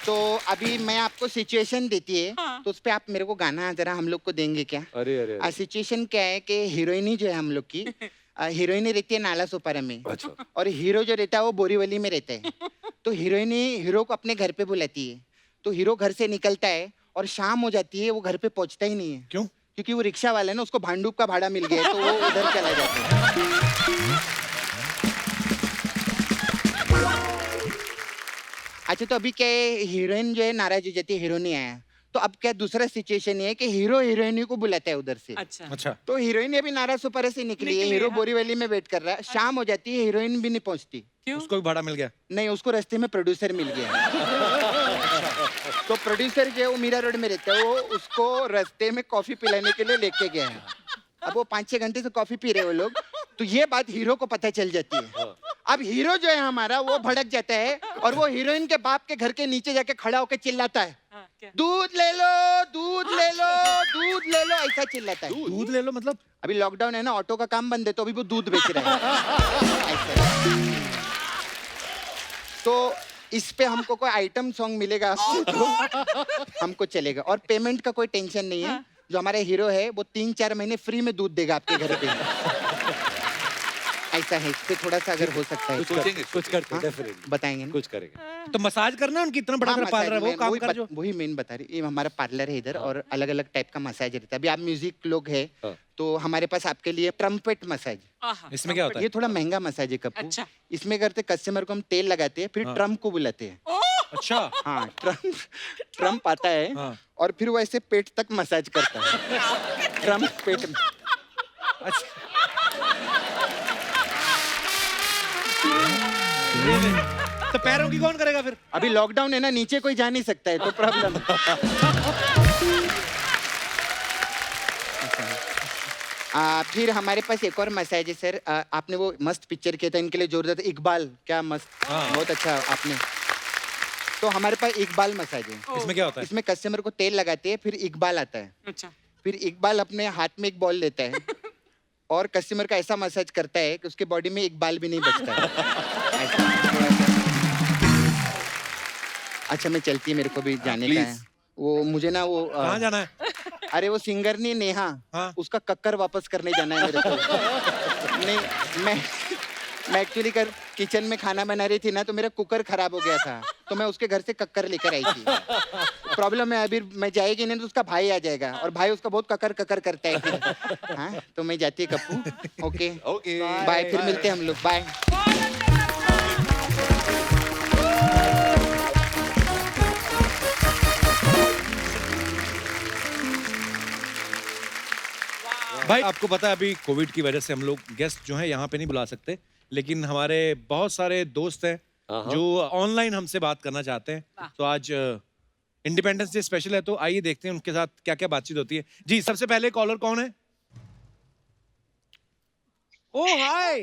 तो अभी मैं आपको सिचुएशन देती है, तो उस पे आप मेरे को गाना जरा हम लोग को देंगे क्या? अरे अरे, अरे। सिचुएशन क्या है कि हीरोइनी जो है हम लोग की, हीरोइनी रहती है नाला सोपारा में, अच्छा। और हीरो जो रहता है वो बोरीवली में रहता है। तो हीरोइनी हीरो को अपने घर पे बुलाती है, तो हीरो घर से निकलता है और शाम हो जाती है, वो घर पे पहुंचता ही नहीं है। क्यों? क्योंकि वो रिक्शा वाला है ना, उसको भांडूप का भाड़ा मिल गया है, तो वो उधर चला जाता है। अच्छा तो अभी क्या है, हीरोइन जो है नाराज हो जाती है, हीरो नहीं आया, तो अब क्या दूसरा सिचुएशन ये है कि हीरो हीरोइन को बुलाता है उधर से। अच्छा अच्छा तो हीरोइन अभी नाराज सुपर से निकली है, हीरो बोरीवली में वेट कर रहा है, शाम हो जाती है, हीरोइन भी नहीं पहुंचती। क्यों? उसको भी भाड़ा मिल गया। नहीं, उसको रास्ते में प्रोड्यूसर मिल गया। तो प्रोड्यूसर जो है वो मीरा रोड में रहता है, वो उसको रास्ते में कॉफी पिलाने के लिए लेके गया है। अब वो 5-6 घंटे से कॉफी पी रहे हैं वो लोग, तो ये बात हीरो को पता चल जाती है। अब हीरो जो है हमारा वो भड़क जाता है और वो हीरोइन के बाप के घर के नीचे जाके खड़ा होकर चिल्लाता है, हाँ, क्या? दूध ले लो, दूध ले लो, दूध ले लो, ऐसा चिल्लाता है। दूध ले लो मतलब? अभी लॉकडाउन है ना, ऑटो का काम बंद है, तो अभी वो दूध बेच रहा है। ऐसा। तो इस पे हमको कोई आइटम सॉन्ग मिलेगा हमको चलेगा, और पेमेंट का कोई टेंशन नहीं है। जो हमारे हीरो है वो 3-4 महीने फ्री में दूध देगा आपके घर पे। ऐसा है, इस पे थोड़ा सा अगर हो सकता है कुछ करते हाँ? डेफिनेटली बताएंगे ना? कुछ करेंगे। तो मसाज करना है उनकी, इतना बड़ा हाँ, घर पाल रहा है वो, मसाज काम में कर जो। वही मेन बता रही, ये हमारा पार्लर है इधर, और अलग अलग टाइप का मसाज रहता है। अभी आप म्यूजिक लोग है हाँ। तो हमारे पास आपके लिए ट्रम्पेट मसाज। आहा, इसमें क्या होता है? ये थोड़ा महंगा मसाज है कप्पू। अच्छा। इसमें करते कस्टमर को हम तेल लगाते हैं, फिर ट्रम्प को बुलाते हैं। अच्छा हाँ, ट्रम्प आता है हाँ। और फिर वो ऐसे पेट तक मसाज करता है। ट्रम्प पेट में। अच्छा तो पैरों की कौन करेगा फिर? अभी लॉकडाउन है ना, नीचे कोई जा नहीं सकता है, तो प्रॉब्लम। फिर हमारे पास एक और मसाज है सर। आपने वो मस्त पिक्चर किया था इनके लिए जोरदार, इकबाल, क्या मस्त, बहुत अच्छा आपने। तो हमारे पास इकबाल मसाज है। इसमें क्या होता है? इसमें कस्टमर को तेल लगाते हैं, फिर इकबाल आता है। अच्छा फिर इकबाल अपने हाथ में एक बॉल लेता है और कस्टमर का ऐसा मसाज करता है कि उसके बॉडी में एक बाल भी नहीं बचता है। ऐसा, थोड़ा सा। अच्छा मैं चलती है, मेरे को भी जाने का है। वो मुझे ना वो कहाँ जाना है? अरे वो सिंगर नहीं नेहा, हाँ। उसका कक्कर वापस करने जाना है मेरे को। नहीं, मैं एक्चुअली किचन में खाना बना रही थी ना, तो मेरा कुकर खराब हो गया था, तो मैं उसके घर से कक्कर लेकर आई थी। प्रॉब्लम है अभी मैं जाएगी नहीं तो उसका भाई आ जाएगा, और भाई उसका बहुत कक्कर कक्कर करता है फिर। हाँ, तो मैं जाती है कप्पू। ओके ओके बाय, फिर मिलते हैं हम लोग, बाय। भाई आपको पता है अभी कोविड की वजह से हम लोग गेस्ट जो है यहाँ पे नहीं बुला सकते, लेकिन हमारे बहुत सारे दोस्त हैं जो ऑनलाइन हमसे बात करना चाहते हैं। तो आज इंडिपेंडेंस डे स्पेशल है, तो आइए देखते हैं उनके साथ क्या क्या बातचीत होती है। जी सबसे पहले कॉलर कौन है? Oh hi,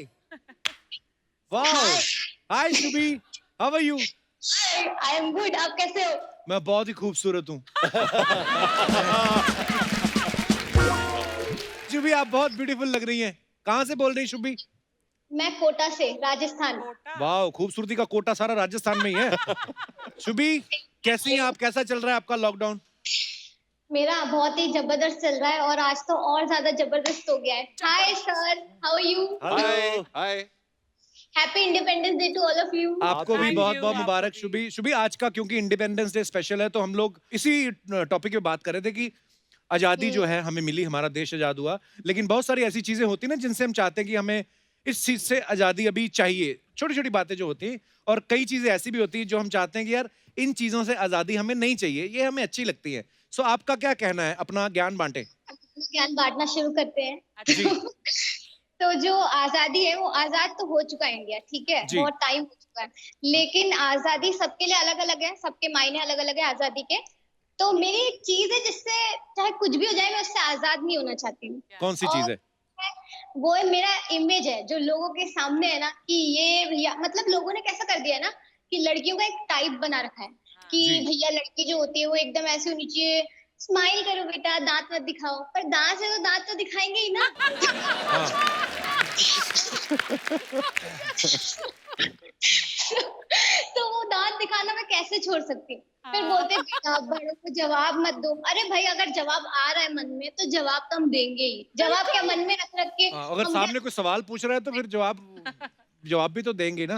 wow, hi Shubhi, how are you? I am good, आप कैसे हो? मैं बहुत ही खूबसूरत हूँ। शुभी आप बहुत ब्यूटीफुल लग रही हैं। कहाँ से बोल रही हैं शुभी? मैं कोटा से, राजस्थान। वाह, खूबसूरती का कोटा सारा राजस्थान में ही है। शुभी कैसी हैं आप, कैसा चल रहा है आपका लॉकडाउन? मेरा बहुत ही जबरदस्त चल रहा है, और आज तो और ज्यादा जबरदस्त हो गया है। Hi sir, how are you? Hi hi happy independence day to all of you. आपको भी Thank बहुत you, बहुत आपको मुबारक भी। शुभी। शुभी आज का क्योंकि इंडिपेंडेंस डे स्पेशल है, तो हम लोग इसी टॉपिक पे बात कर रहे थे कि आजादी जो है हमें मिली, हमारा देश आजाद हुआ, लेकिन बहुत सारी ऐसी चीजें होती ना जिनसे हम चाहते हैं कि हमें इस चीज से आजादी अभी चाहिए। छोटी छोटी बातें जो होती हैं, और कई चीजें ऐसी भी होती हैं जो हम चाहते हैं कि यार इन चीजों से आजादी हमें नहीं चाहिए, ये हमें अच्छी लगती है। सो आपका क्या कहना है, अपना ज्ञान बांटे। ज्ञान बांटना शुरू करते हैं। जी। तो जो आजादी है वो आजाद तो हो चुका है इंडिया, ठीक है, जी। बहुत टाइम हो चुका है, लेकिन आजादी सबके लिए अलग अलग है, सबके मायने अलग अलग है आजादी के। तो मेरी एक चीज है जिससे चाहे कुछ भी हो जाए, मैं उससे आजाद नहीं होना चाहती हूँ। कौन सी चीज है? वो है मेरा इमेज है जो लोगों के सामने है ना, कि ये मतलब लोगों ने कैसा कर दिया है ना कि लड़कियों का एक टाइप बना रखा है कि जी। भैया लड़की जो होती है वो एकदम ऐसे होनी चाहिए, स्माइल करो बेटा, दांत मत दिखाओ, पर दांत से तो दांत तो दिखाएंगे ही ना। तो वो दांत दिखाना मैं कैसे छोड़ सकती हूँ? फिर बोलते हैं, बेटा बड़ों को जवाब मत दो। अरे भाई अगर जवाब आ रहा है मन में तो जवाब तो हम देंगे ही। जवाब क्या मन में रख रख के अगर हम सामने कोई सवाल पूछ रहा है तो फिर जवाब भी तो देंगे ना।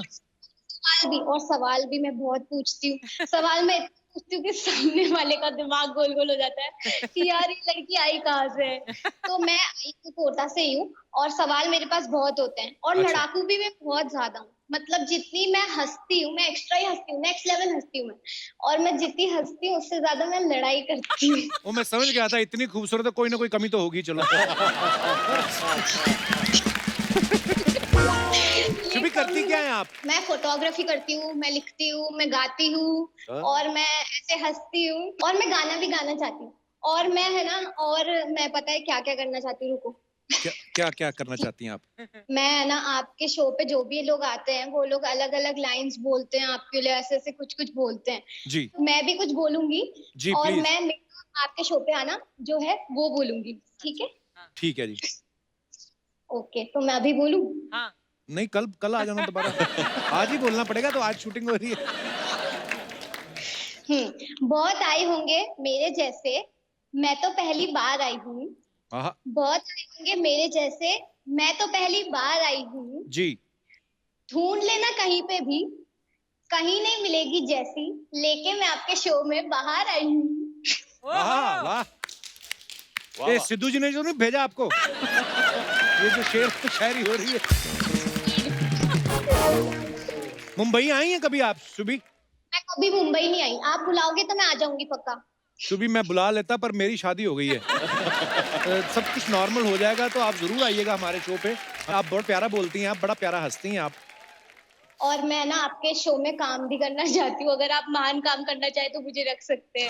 सवाल भी मैं बहुत पूछती हूँ। सवाल मैं सोचती हूँ कि सामने वाले का दिमाग गोल गोल हो जाता है कि यार ये लड़की आई कहाँ से है। तो मैं आई तो कोटा से ही हूँ और सवाल मेरे पास बहुत होते हैं और अच्छा। लड़ाकू भी मैं बहुत ज्यादा हूँ। मतलब जितनी मैं हंसती हूँ, मैं एक्स्ट्रा ही हंसती हूँ, नेक्स्ट लेवल हंसती हूँ मैं। और मैं जितनी हंसती हूँ उससे ज्यादा मैं लड़ाई करती हूँ। वो मैं समझ गया था, इतनी खूबसूरत है, कोई ना कोई कमी तो होगी। चलो शुभी, करती क्या है आप? मैं फोटोग्राफी करती हूँ, मैं लिखती हूँ, मैं गाती हूँ और मैं ऐसे हंसती हूँ और मैं गाना भी गाना चाहती हूँ। और मैं है ना, और मैं पता है क्या क्या करना चाहती हूँ, रुको। क्या क्या क्या करना चाहती हैं आप? मैं है ना आपके शो पे जो भी लोग आते हैं वो लोग अलग अलग लाइंस बोलते हैं आपके लिए, ऐसे ऐसे कुछ कुछ बोलते हैं। जी मैं भी कुछ बोलूंगी जी और प्लीज। मैं आपके शो पे आना जो है वो बोलूंगी, ठीक है? ठीक है जी। ओके, तो मैं अभी बोलूं? हाँ। नहीं, कल कल आ जाना दोबारा। आज ही बोलना पड़ेगा, तो आज शूटिंग हो रही है। बहुत आए होंगे मेरे जैसे, मैं तो पहली बार आई हूँ। आहा, बहुत आए होंगे मेरे जैसे, मैं तो पहली बार आई हूँ। जी ढूंढ लेना कहीं पे भी, कहीं नहीं मिलेगी जैसी, लेके मैं आपके शो में बाहर आई हूँ। वाह वाह। ये सिद्धू जी ने जो नहीं भेजा आपको, ये जो शेर शायरी हो रही है। मुंबई आई हैं कभी आप शुभी? मैं कभी मुंबई नहीं आई, आप बुलाओगे तो मैं आ जाऊंगी पक्का। शुभी, मैं बुला लेता पर मेरी शादी हो गई है। सब कुछ नॉर्मल हो जाएगा तो आप जरूर आइएगा हमारे शो पे। आप बहुत प्यारा बोलती हैं, आप बड़ा प्यारा हंसती हैं आप। और मैं ना आपके शो में काम भी करना चाहती हूँ, अगर आप महान काम करना चाहे तो मुझे रख सकते हैं।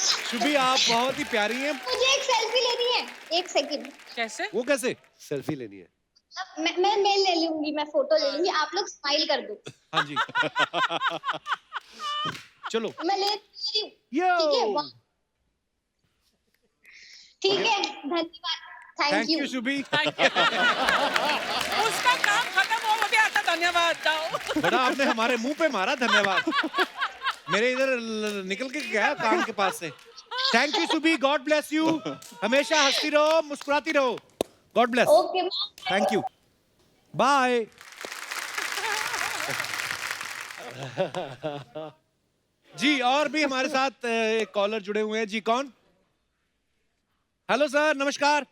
शुभी, आप बहुत ही प्यारी हैं। मुझे एक सेल्फी लेनी है, एक सेकंड। कैसे? वो कैसे? सेल्फी लेनी है। मैं ले लूंगी, मैं फोटो ले लूंगी, आप लोग स्माइल कर दो। हाँ जी। चलो मैं ले रही हूँ। यो। ठीक है, वाह। ठीक है, धन्यवाद, thank thank you. You Shubhi. उसका काम खत्म हो गया था, धन्यवाद जाओ। बड़ा आपने हमारे मुंह पे मारा, धन्यवाद। मेरे इधर निकल के गया कान के पास से। Thank you Shubhi, God bless you. हमेशा हंसती रहो, मुस्कुराती रहो। God bless. Okay, thank you, bye. जी, और भी हमारे साथ एक कॉलर जुड़े हुए हैं। जी, कौन? हेलो सर, नमस्कार।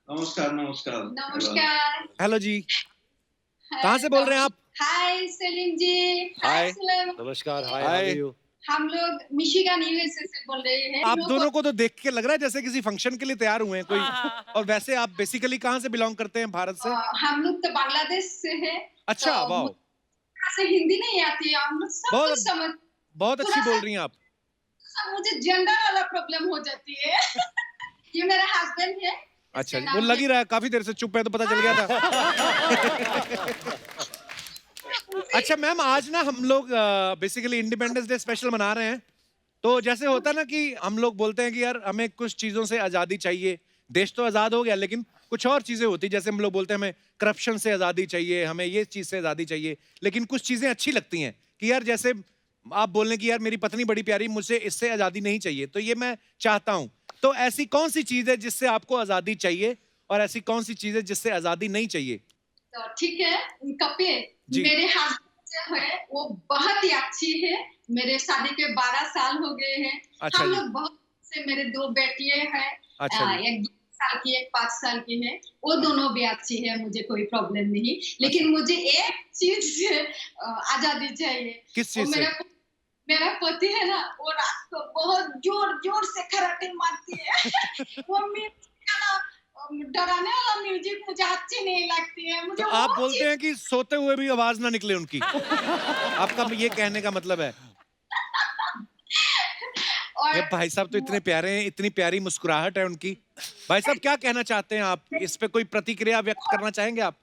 नमस्कार नमस्कार नमस्कार। हेलो जी, कहाँ से बोल रहे हैं आप? हाय सलीम जी। हाय। सलीम। नमस्कार, hi, hi. How are you? हम लोग मिशिगन यूएसए से बोल रहे हैं। आप दोनों को तो देख के लग रहा है जैसे किसी फंक्शन के लिए तैयार हुए हैं कोई। और वैसे आप बेसिकली कहाँ से बिलोंग करते हैं, भारत से? हम लोग तो बांग्लादेश से हैं। अच्छा, तो वाह। मुझे हिंदी नहीं आती है, हम लोग सब बहुत- कुछ समझ। बहुत अच्छी बोल रही हैं आप। मुझे जेंडर वाला प्रॉब्लम हो जाती है। ये मेरा हस्बैंड है। अच्छा जी, इसका वो नाम लग ही है- रहा है, काफी देर से चुप है तो पता चल गया था। अच्छा मैम, आज ना हम लोग बेसिकली इंडिपेंडेंस डे स्पेशल मना रहे हैं। तो जैसे होता है ना कि हम लोग बोलते हैं कि यार हमें कुछ चीजों से आजादी चाहिए। देश तो आजाद हो गया, लेकिन कुछ और चीजें होती, जैसे हम लोग बोलते हैं हमें करप्शन से आजादी चाहिए, हमें ये चीज से आजादी चाहिए। लेकिन कुछ चीजें अच्छी लगती हैं कि यार जैसे आप बोलने की यार मेरी पत्नी बड़ी प्यारी, मुझे इससे आजादी नहीं चाहिए, तो ये मैं चाहता हूं। तो ऐसी कौन सी चीज है जिससे आपको आजादी चाहिए और ऐसी कौन सी चीज है जिससे आजादी नहीं चाहिए? तो ठीक है, कपिल जी। मेरे हस्बैंड जो है वो बहुत ही अच्छी है। मेरे शादी के 12 साल हो गए हैं। अच्छा हम जी। लोग बहुत से, मेरे 2 बेटियां हैं। अच्छा जी। एक 2 साल की, एक 5 साल की है। वो दोनों भी अच्छी है, मुझे कोई प्रॉब्लम नहीं। लेकिन मुझे एक चीज से आजादी चाहिए। किस वो चीज से? मेरा पति है ना, वो रात को बहुत जोर जोर से खराटे मारती है। वो डराने वाला म्यूजिक मुझे अच्छी नहीं लगती है। मुझे तो वो आप बोलते हैं कि सोते हुए भी आवाज ना निकले उनकी। आपका ये कहने का मतलब है? और ये भाई साहब तो इतने प्यारे हैं, इतनी प्यारी मुस्कुराहट है उनकी। भाई साहब क्या कहना चाहते हैं आप? इस पे कोई प्रतिक्रिया व्यक्त करना चाहेंगे आप?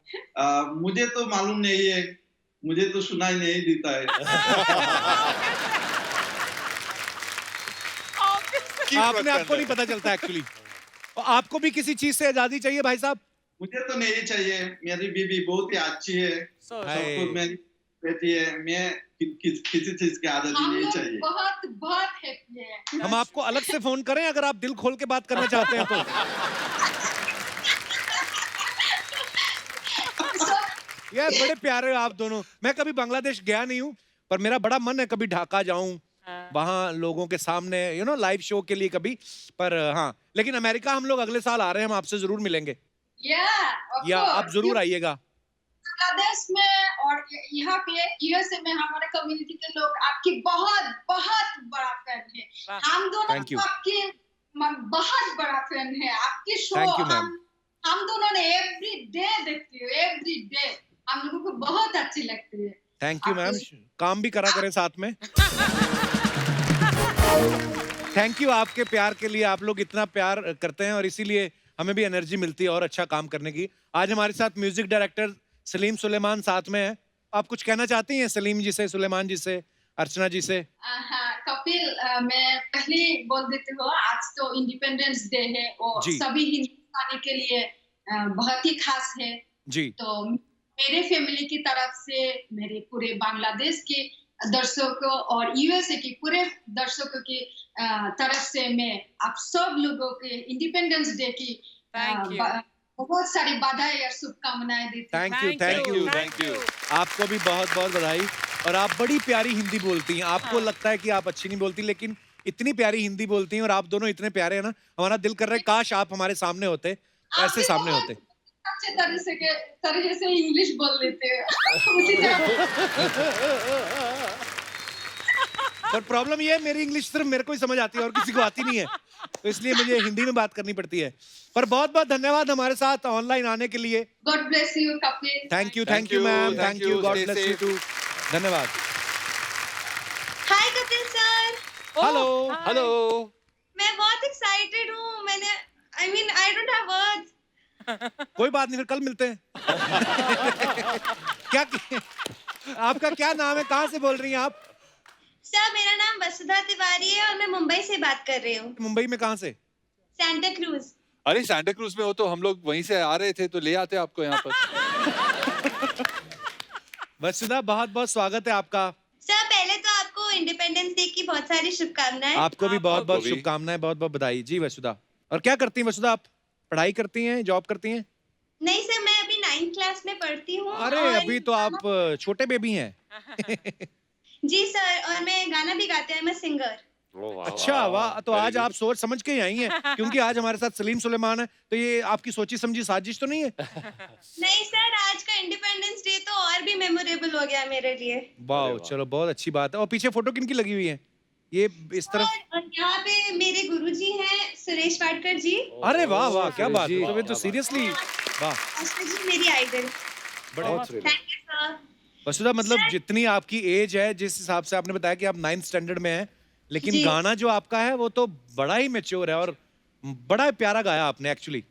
मुझे तो मालूम नहीं है, मुझे तो सुनाई नहीं देता है। आपने आपको नहीं पता चलता एक्चुअली। और आपको भी किसी चीज से आजादी चाहिए भाई साहब? मुझे तो नहीं चाहिए, मेरी बीवी बहुत ही अच्छी है, सब हाय। कुछ मेरी बेटी है। मैं किसी चीज की आजादी हम नहीं लोग चाहिए। बहुत बहुत हैप्पी है। हम आपको अलग से फोन करें अगर आप दिल खोल के बात करना चाहते हैं तो? यार बड़े प्यारे हो आप दोनों। मैं कभी बांग्लादेश गया नहीं हूँ, पर मेरा बड़ा मन है कभी ढाका जाऊं, वहां लोगों के सामने लाइव शो के लिए कभी। पर हाँ, लेकिन अमेरिका हम लोग अगले साल आ रहे हैं, हम आपसे जरूर मिलेंगे। या आप जरूर आइएगा। बांग्लादेश में और यहाँ पे यूएसए में हमारे कम्युनिटी के लोग आपकी बहुत बहुत बड़ा फैन है। हम दोनों आपके बहुत बड़ा फैन है। आपकी शो हम दोनों ने एवरी डे देखते हो, एवरी डे हम लोगों को बहुत अच्छी लगती है। थैंक यू मैम, काम भी करा करें साथ में। थैंक यू आपके प्यार के लिए, आप लोग इतना प्यार करते हैं और इसीलिए हमें भी एनर्जी मिलती है और अच्छा काम करने की। आज हमारे साथ म्यूजिक डायरेक्टर सलीम सुलेमान साथ में है। आप कुछ कहना चाहती हैं सलीम जी से, सुलेमान जी से, अर्चना जी से? कपिल, मैं पहले बोल देती हूँ, आज तो इंडिपेंडेंस डे है और सभी हिंदुस्तानी के लिए बहुत ही खास है जी। तो मेरे फैमिली की तरफ से, मेरे पूरे बांग्लादेश के दर्शकों और यूएसए के पूरे दर्शकों की तरफ से मैं आप सब लोगों के इंडिपेंडेंस डे की बहुत सारी बधाई और शुभकामनाएं देती हूं। Thank you. आपको भी बहुत बहुत बधाई। और आप बड़ी प्यारी हिंदी बोलती हैं। आपको लगता है कि आप अच्छी नहीं बोलती, लेकिन इतनी प्यारी हिंदी बोलती हैं और आप दोनों इतने प्यारे हैं ना, हमारा दिल कर रहा है काश आप हमारे सामने होते, ऐसे सामने होते। अच्छे तरीके से इंग्लिश बोल लेते हैं उसी तरह। पर प्रॉब्लम ये है, मेरी इंग्लिश सिर्फ मेरे को ही समझ आती है और किसी को आती नहीं है, तो इसलिए मुझे हिंदी में बात करनी पड़ती है। पर बहुत बहुत धन्यवाद हमारे साथ ऑनलाइन आने के लिए। God bless you Kapil. Thank you ma'am, thank you, God bless you too. धन्यवाद। Hi Kapil sir. हेलो। मैं बहुत एक्साइटेड हूँ। मैंने आई डोंट हैव वर्ड्स। कोई बात नहीं, फिर कल मिलते हैं। क्या आपका क्या नाम है, कहाँ से बोल रही हैं आप? सर मेरा नाम वसुधा तिवारी है और मैं मुंबई से बात कर रही हूँ। मुंबई में कहाँ से? Santa cruise. अरे सैंटा क्रूज में हो तो हम लोग वहीं से आ रहे थे, तो ले आते आपको यहाँ पर। वसुधा बहुत बहुत स्वागत है आपका। सर पहले तो आपको इंडिपेंडेंस डे की बहुत सारी शुभकामनाएं। आपको भी बहुत बहुत शुभकामनाएं, बहुत बहुत बधाई जी वसुधा। और क्या करती हैं वसुधा आप? पढ़ाई करती हैं, जॉब करती हैं? नहीं सर, मैं अभी 9th क्लास में पढ़ती हूँ। अरे अभी तो आप छोटे बेबी हैं। जी सर, और मैं गाना भी गाती हूँ, मैं सिंगर। अच्छा वाह, तो आज आप सोच समझ के ही आई हैं, क्योंकि आज हमारे साथ सलीम सुलेमान है, तो ये आपकी सोची समझी साजिश तो नहीं है? नहीं सर, आज का इंडिपेंडेंस डे तो और भी मेमोरेबल हो गया मेरे लिए। वाह, चलो बहुत अच्छी बात है। और पीछे फोटो किनकी लगी हुई है? ये इस तरफ और यहाँ पे मेरे गुरुजी हैं सुरेश वाडकर जी। अरे वाह वाह, क्या बात है। तो सीरियसली वाह, जी मेरी idol. Thank you sir. Vasudha, मतलब जितनी आपकी एज है, जिस हिसाब से आपने बताया कि आप 9th स्टैंडर्ड में हैं, लेकिन गाना जो आपका है वो तो बड़ा ही मैच्योर है और बड़ा प्यारा गाया आपने। एक्चुअली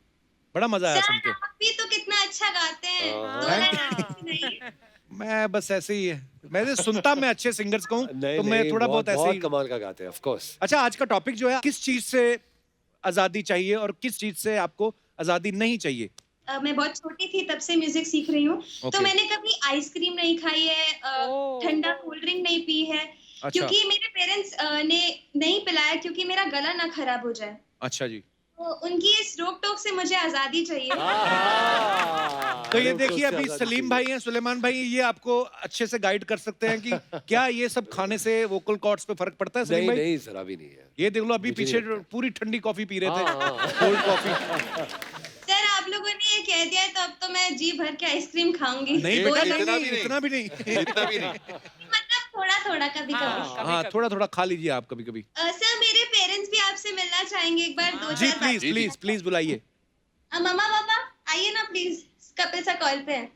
बड़ा मजा आया सुन के। आप भी तो कितना अच्छा गाते हैं। मैं बस ऐसे ही है, मैं सुनता मैं अच्छे सिंगर्स को हूँ, तो मैं थोड़ा बहुत ऐसे ही कमाल का गाते हैं ऑफ कोर्स। अच्छा, आज का टॉपिक जो है, किस चीज से आजादी चाहिए और किस चीज से आपको आजादी नहीं चाहिए? मैं बहुत छोटी थी तब से म्यूजिक सीख रही हूँ। तो मैंने कभी आइसक्रीम नहीं खाई है, ठंडा कोल्ड ड्रिंक नहीं पी है। अच्छा। क्योंकि मेरे पेरेंट्स ने नहीं पिलाया, क्योंकि मेरा गला ना खराब हो जाए। अच्छा जी। तो उनकी इस रोक टोक से मुझे आजादी चाहिए। तो ये देखिए, अभी सलीम भाई हैं, सुलेमान भाई, ये आपको अच्छे से गाइड कर सकते हैं कि क्या ये सब खाने से वोकल कॉर्ड्स पे फर्क पड़ता है? सलीम भाई? नहीं सर, अभी नहीं है। ये देख लो, अभी पीछे पूरी ठंडी कॉफी पी रहे थे, कोल्ड कॉफी। सर आप लोगों ने ये कह दिया है तो अब तो मैं जी भर के आइसक्रीम खाऊंगी। नहीं बेटा, इतना भी नहीं। मतलब थोड़ा थोड़ा कभी कभी। हाँ, थोड़ा थोड़ा खा लीजिए आप कभी कभी। सर मेरे पेरेंट्स भी आपसे मिलना चाहेंगे एक बार। 2-4 बार। जी प्लीज प्लीज बुलाइए। मम्मा पापा आइए ना प्लीज, कपिल सर कॉल पे है।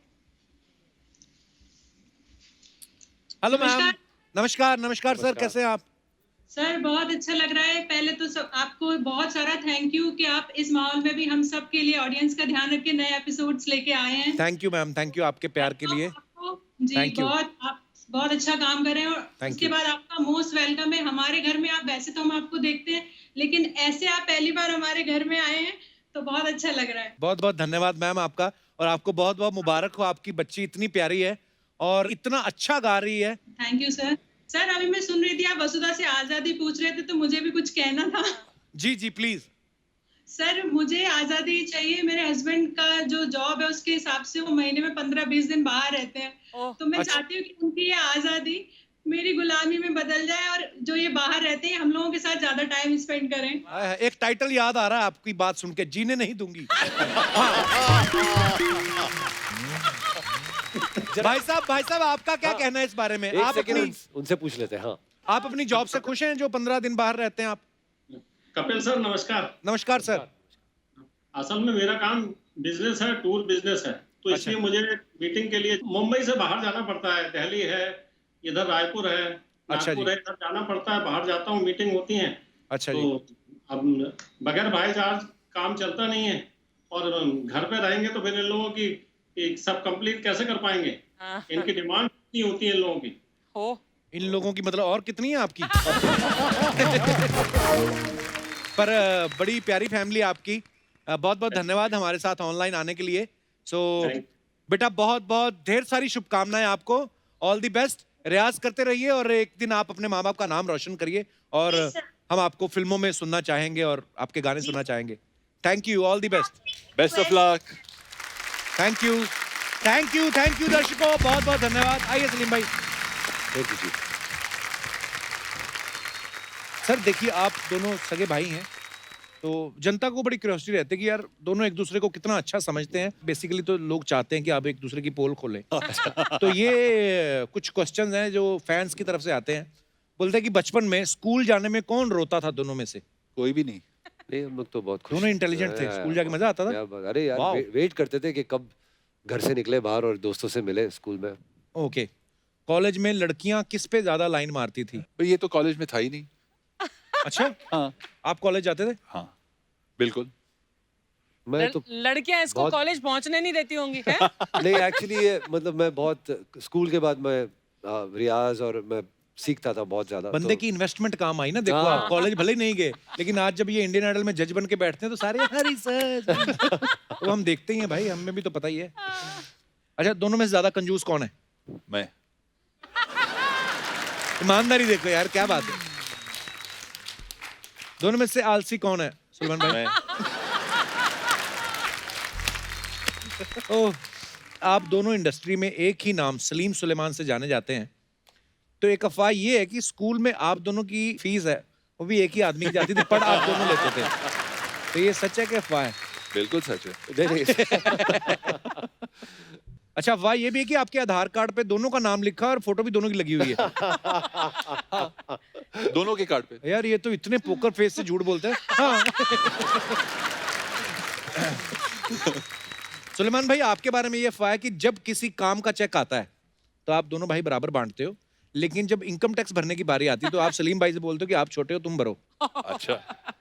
Hello ma'am. नमस्कार सर, कैसे हैं आप? सर बहुत अच्छा लग रहा है। पहले तो आपको बहुत सारा थैंक यू कि आप इस माहौल में भी हम सब के लिए, ऑडियंस का ध्यान रख के नए एपिसोड्स लेके आए हैं। Thank you ma'am, thank you आपके प्यार के लिए। जी आप बहुत अच्छा काम कर रहे हैं। और उसके बाद आपका मोस्ट वेलकम है हमारे घर में। आप वैसे तो हम आपको देखते हैं, लेकिन ऐसे आप पहली बार हमारे घर में आए हैं तो बहुत अच्छा लग रहा है। बहुत बहुत धन्यवाद मैम आपका, और आपको बहुत बहुत मुबारक हो। आपकी बच्ची इतनी प्यारी है और इतना अच्छा गा रही है। Thank you sir. सर अभी मैं सुन रही थी, आप वसुधा से आजादी पूछ रहे थे, तो मुझे भी कुछ कहना था। जी प्लीज। सर मुझे आजादी चाहिए। मेरे हस्बैंड का जो जॉब है उसके हिसाब से वो महीने में 15-20 दिन बाहर रहते हैं। तो मैं चाहती हूँ कि उनकी ये आजादी मेरी गुलामी में बदल जाए और जो ये बाहर रहते हैं हम लोगों के साथ ज्यादा टाइम स्पेंड करें। एक टाइटल याद आ रहा है आपकी बात सुन के, जीने नहीं दूंगी। भाई साहब आपका क्या कहना है इस बारे में? आप अपनी उनसे पूछ लेते हैं। हाँ, आप अपनी जॉब से खुश हैं जो 15 दिन बाहर रहते हैं आप? कपिल सर नमस्कार। नमस्कार सर। असल में मेरा काम बिजनेस है, टूर बिजनेस है, तो इसलिए मुझे मीटिंग के लिए मुंबई से बाहर जाना पड़ता है। दिल्ली है, इधर रायपुर है, नागपुर है, इधर जाना पड़ता है। बाहर जाता हूँ, मीटिंग होती है। अच्छा तो अब बगैर भाई चार्ज काम चलता नहीं है, और घर पे रहेंगे तो फिर इन लोगों की सब कंप्लीट कैसे कर पाएंगे? इनकी डिमांड कितनी होती है इन लोगों की? इन लोगों की मतलब और कितनी है आपकी? पर बड़ी प्यारी फैमिली आपकी। बहुत बहुत धन्यवाद हमारे साथ ऑनलाइन आने के लिए। बेटा बहुत बहुत ढेर सारी शुभकामनाएं आपको। All the best. रियाज करते रहिए और एक दिन आप अपने माँ बाप का नाम रोशन करिए, और हम आपको फिल्मों में सुनना चाहेंगे और आपके गाने सुनना चाहेंगे। Thank you, all the best. Best of luck. Thank you दर्शकों, बहुत बहुत धन्यवाद। आइए सलीम भाई। Thank you ji. सर देखिए, आप दोनों सगे भाई हैं, तो जनता को बड़ी क्यूरियोसिटी रहती है कि यार दोनों एक दूसरे को कितना अच्छा समझते हैं। बेसिकली तो लोग चाहते हैं कि आप एक दूसरे की पोल खोलें। तो ये कुछ क्वेश्चंस हैं जो फैंस की तरफ से आते हैं। बोलते हैं कि बचपन में स्कूल जाने में कौन रोता था दोनों में से? कोई भी नहीं। नहीं, हम लोग तो बहुत खुश। दोनों इंटेलिजेंट थे, स्कूल जाके मजा आता था। अरे यार, वेट करते थे कि कब घर से निकले बाहर और दोस्तों से मिले स्कूल में। ओके। कॉलेज में लड़कियां किस पे ज्यादा लाइन मारती थी? ये तो कॉलेज में था ही नहीं। अच्छा। हाँ। आप कॉलेज जाते थे? हाँ बिल्कुल। मैं तो लड़कियां इसको कॉलेज पहुंचने नहीं देती होंगी हैं? नहीं, एक्चुअली ये मतलब मैं बहुत स्कूल के बाद मैं रियाज और मैं सीखता था बहुत ज्यादा। बंदे की इन्वेस्टमेंट काम आई ना। देखो आप कॉलेज भले ही नहीं गए, लेकिन आज जब ये इंडियन आइडल में जज बन के बैठते हैं तो सारे हरी सर तो हम देखते ही हैं भाई, हमें भी तो पता ही है। अच्छा, दोनों में से ज्यादा कंजूस कौन है? मैं। ईमानदारी देखो यार, क्या बात है। दोनों में से आलसी कौन है? सुलेमान भाई। ओह, आप दोनों इंडस्ट्री में एक ही नाम सलीम सुलेमान से जाने जाते हैं, तो एक अफवाह ये है कि स्कूल में आप दोनों की फीस है वो भी एक ही आदमी की जाती थी, पढ़ आप दोनों लेते थे। तो ये सच है कि अफवाह है? बिल्कुल सच है। अच्छा, अफवाह ये भी है कि आपके आधार कार्ड पे दोनों का नाम लिखा और फोटो भी दोनों की लगी हुई है। दोनों के कार्ड पे। यार ये तो इतने पोकर फेस से झूठ बोलते हैं। हाँ। सुलेमान भाई, आपके बारे में ये अफवाह है कि जब किसी काम का चेक आता है तो आप दोनों भाई बराबर बांटते हो, लेकिन जब इनकम टैक्स भरने की बारी आती है तो आप सलीम भाई से बोलते हो कि आप छोटे हो, तुम भरो। अच्छा,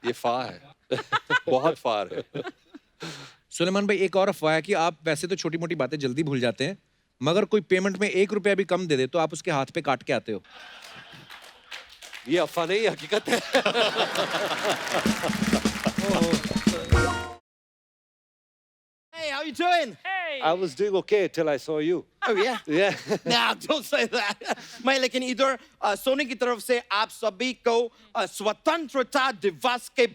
ये फार है। बहुत फार है। सुलेमान भाई, एक और अफवाह है कि आप वैसे तो छोटी मोटी बातें जल्दी भूल जाते हैं, मगर कोई पेमेंट में 1 रुपया भी कम दे दे तो आप उसके हाथ पे काट के आते हो। ये अफवाह नहीं, हकीकत है। Hey, how you doing? Hey. I was doing okay till I saw you. Oh yeah. Yeah. Nah, don't say that. मैं लेकिन इधर सोनी की तरफ से आप सभी को स्वतंत्रता दिवस के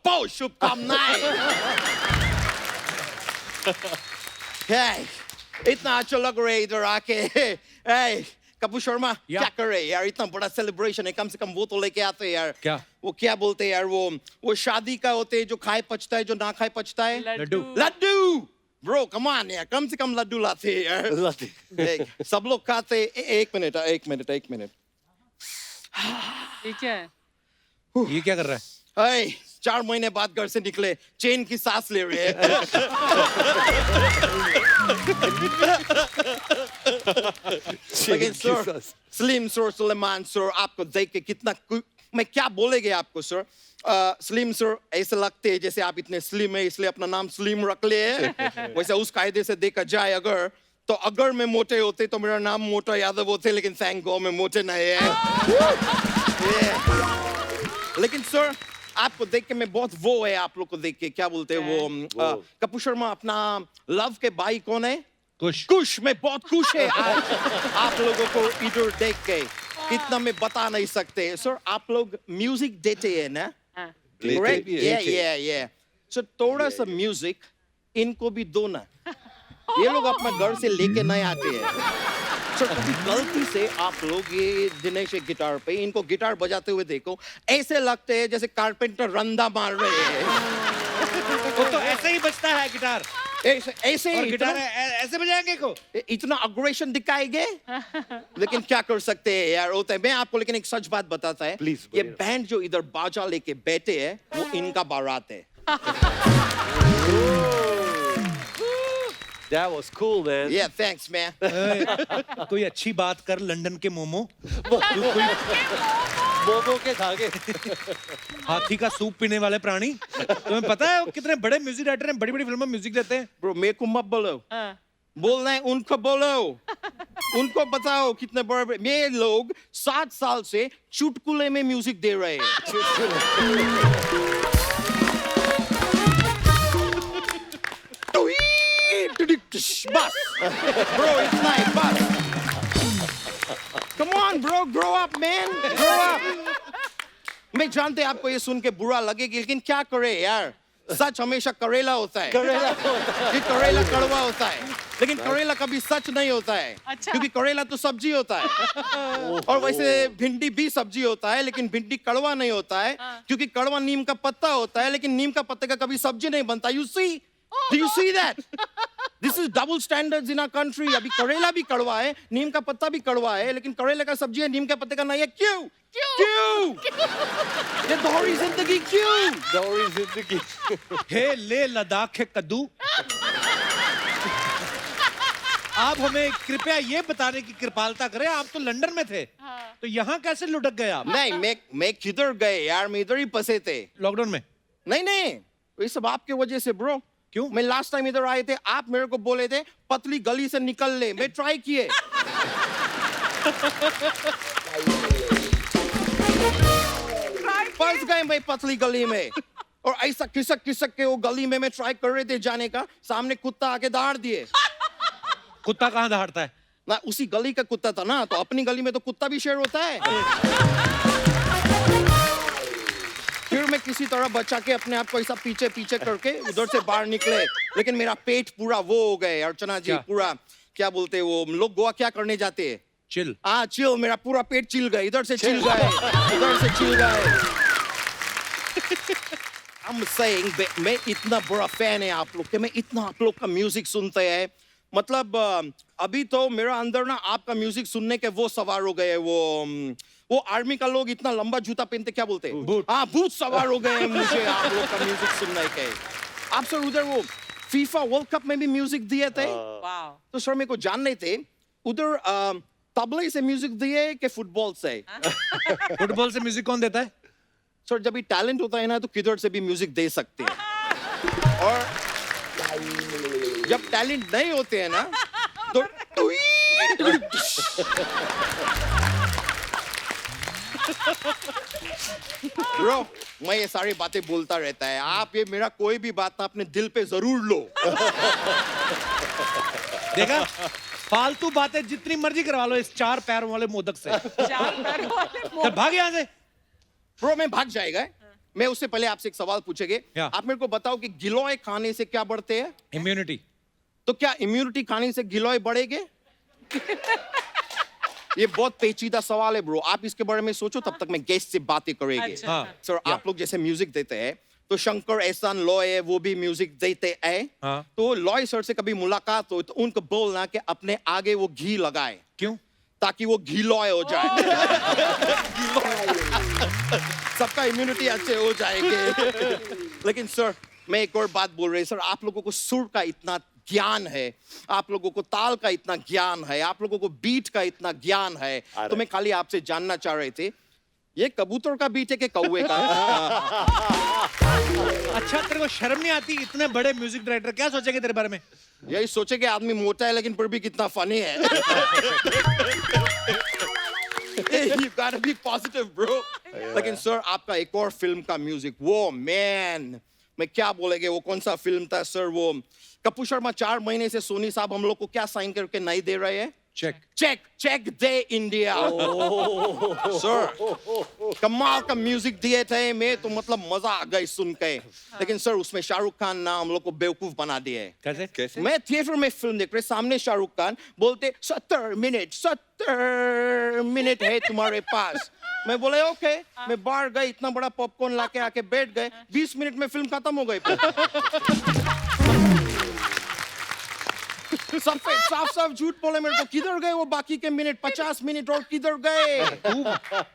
बहुत शुभकामनाएं। Hey, इतना अच्छा लग रहा है इधर आके। Hey, कपूर शर्मा क्या कर रहे हैं यार? इतना बड़ा सेलिब्रेशन है, कम से कम वो तो लेके आते हैं यार। क्या? वो क्या बोलते हैं यार, वो शादी का होते हैं जो खाए पचता है, जो ना खाए पचता है। लड्डू। ब्रो कम ऑन यार, कम से कम लड्डू लाते हैं यार। सब लोग खाते। एक मिनट। ये क्या है? ये क्या कर रहा है? 4 महीने बाद घर से निकले, चैन की सांस ले रहे हैं। लेकिन sir, Salim sir, Sulaiman sir, आपको देख के कितना मैं क्या बोलेंगे आपको सर। सलीम सर ऐसे लगते हैं जैसे आप इतने स्लिम है, इसलिए अपना नाम सलीम रख लिए। वैसे उस कायदे से देखा जाए तो अगर मैं मोटे होते तो मेरा नाम मोटा यादव होते, लेकिन थैंक गॉड मैं मोटे नहीं है। लेकिन सर आपको देख के मैं बहुत वो है, आप लोग को देख के क्या बोलते हैं वो कपूर शर्मा, अपना लव के भाई कौन है? कुश। मैं बहुत खुश है आप लोगों को इधर देख के, इतना मैं बता नहीं सकते। सर आप लोग म्यूजिक देते हैं ना? सर थोड़ा सा म्यूजिक इनको भी दो ना। ये लोग अपना घर से लेके नहीं आते हैं। सर कभी गलती से आप लोग ये दिनेश एक गिटार पे इनको गिटार बजाते हुए देखो, ऐसे लगते हैं जैसे कारपेंटर रंदा मार रहे हैं। वो तो ऐसे ही बजता है गिटार, ऐसे और ही गिटार ऐसे बजाएंगे को। इतना अग्रेशन दिखाएंगे, लेकिन क्या कर सकते हैं यार, होता है। मैं आपको लेकिन एक सच बात बताता है, Please, ये बैंड जो इधर बाजा लेके बैठे हैं वो इनका बारात है। That was cool, man. Yeah, thanks, man. कोई अच्छी बात कर, लंदन के मोमो, मोमो के धागे। हाथी का सूप पीने वाले प्राणी। तुम्हें पता है वो कितने बड़े म्यूजिक राइटर हैं, बड़ी बड़ी फिल्मों में म्यूजिक देते हैं। Bro, मेरे को मत बोलो, बोलना है उनको बोलो, उनको बताओ कितने बड़े। ये लोग 7 साल से चुटकुले में म्यूजिक दे रहे हैं। बस bro, it's nice, बस। Come on bro, grow up man, grow up। मैं जानते आपको ये सुन के बुरा लगेगा, लेकिन क्या करे यार, सच हमेशा करेला होता है। ये करेला कड़वा होता है, लेकिन करेला कभी सच नहीं होता है। अच्छा। क्योंकि करेला तो सब्जी होता है, और वैसे भिंडी भी सब्जी होता है, लेकिन भिंडी कड़वा नहीं होता है, क्योंकि कड़वा नीम का पत्ता होता है, लेकिन नीम का पत्ते का कभी सब्जी नहीं बनता। You see? Do you see that? This is double standards in our country. अभी करेला भी कड़वा है, नीम का पत्ता भी कड़वा है, लेकिन करेले का सब्जी है, नीम के पत्ते का नहीं है। क्यों? क्यों? ये दोहरी जिंदगी क्यों? दोहरी जिंदगी। हे ले लद्दाख के कद्दू। आप हमें कृपया ये बताने की कृपालता करें, आप तो लंदन में थे, तो यहाँ कैसे लुढ़क गए आप? नहीं, मैं किधर गए यार, मैं इधर ही फंसे थे। लॉकडाउन में? नहीं, ये सब आपके वजह से ब्रो। क्यों? मैं लास्ट टाइम इधर आए थे, आप मेरे को बोले थे पतली गली से निकल ले, मैं ट्राई किए। फंस गए मैं पतली गली में, और ऐसा खिसक के वो गली में मैं ट्राई कर रहे थे जाने का, सामने कुत्ता आके दहाड़ दिए। कुत्ता कहाँ दहाड़ता है? ना उसी गली का कुत्ता था ना, तो अपनी गली में तो कुत्ता भी शेर होता है। फिर मैं किसी तरह बचा के अपने आप को ऐसा पीछे करके उधर से बाहर निकले, लेकिन मेरा पेट पूरा वो हो गए अर्चना जी, पूरा क्या बोलते हैं वो लोग गोवा क्या करने जाते हैं, चिल। हाँ चिल, मेरा पूरा पेट चिल गए, इधर से चिल गए, उधर से चिल गए। I'm saying मैं इतना बड़ा फैन है आप लोग के, मैं इतना आप लोग का म्यूजिक सुनते हैं, मतलब अभी तो मेरा अंदर ना आपका म्यूजिक सुनने के वो सवार हो गए, वो आर्मी का लोग इतना लंबा जूता पहनते क्या बोलते हैं, हाँ बूट सवार हो गए मुझे आप लोग का म्यूजिक सुनने के। आप सर उधर वो फीफा वर्ल्ड कप में भी म्यूजिक दिए थे, तो सर मेरे को जानने थे उधर तबले से म्यूजिक दिए कि फुटबॉल से? फुटबॉल से म्यूजिक कौन देता है? सर जब भी टैलेंट होता है ना, तो किधर से भी म्यूजिक दे सकते हैं, और जब टैलेंट नहीं होते हैं ना, तो ब्रो मैं ये सारी बातें बोलता रहता है, आप ये मेरा कोई भी बात ना अपने दिल पे जरूर लो। देखा, फालतू बातें जितनी मर्जी करवा लो इस 4 पैरों वाले मोदक से। 4 पैरों वाले मोदक। भाग यहाँ से। ब्रो मैं भाग जाएगा, मैं उससे पहले आपसे एक सवाल पूछेंगे, आप मेरे को बताओ कि गिलोय खाने से क्या बढ़ते हैं? इम्यूनिटी। तो क्या इम्यूनिटी खाने से गिलोय बढ़ेगे? ये बहुत पेचीदा सवाल है ब्रो, आप इसके बारे में सोचो, तब तक मैं गेस्ट से बातें करेंगे। सर आप लोग जैसे म्यूजिक देते हैं, तो शंकर एहसान लॉय है वो भी म्यूजिक देते हैं, तो लॉय सर से कभी मुलाकात हो तो उनको बोलना कि अपने आगे वो घी लगाए। क्यों? ताकि वो घी लॉय हो जाए। सबका इम्यूनिटी अच्छे हो जाएंगे। लेकिन सर मैं एक और बात बोल रही, सर आप लोगों को सुर का इतना ज्ञान है, आप लोगों को ताल का इतना ज्ञान है, आप लोगों को बीट का इतना ज्ञान है, तो मैं खाली आपसे जानना चाह रहे थे, ये कबूतर का बीट है कि कौवे का? अच्छा तेरे को शर्म नहीं आती? इतने बड़े म्यूजिक डायरेक्टर क्या सोचेंगे तेरे बारे में? यही सोचेंगे आदमी मोटा है लेकिन फिर भी कितना फनी है। You gotta be positive, bro. लेकिन सर आपका एक और फिल्म का म्यूजिक, वो मैन मैं क्या बोलेंगे, वो कौन सा फिल्म था सर? वो कपूर शर्मा 4 महीने से सोनी साहब हम लोग को क्या साइन करके नहीं दे रहे हैं? चेक दे इंडिया। सर कमाल का म्यूजिक दिए थे, मैं तो मतलब मजा आ गई सुन के। लेकिन सर उसमें शाहरुख खान ना हम लोग को बेवकूफ बना दिए। कैसे? मैं थिएटर में फिल्म देख रहे, सामने शाहरुख खान बोलते 70 मिनट है तुम्हारे पास। मैं बोले ओके, मैं बाहर गई, इतना बड़ा पॉपकॉर्न लाके आके बैठ गए, 20 मिनट में फिल्म खत्म हो गई। साफ झूठ बोले मेरे को, किधर गए वो बाकी के मिनट, 50 मिनट और किधर गए? तू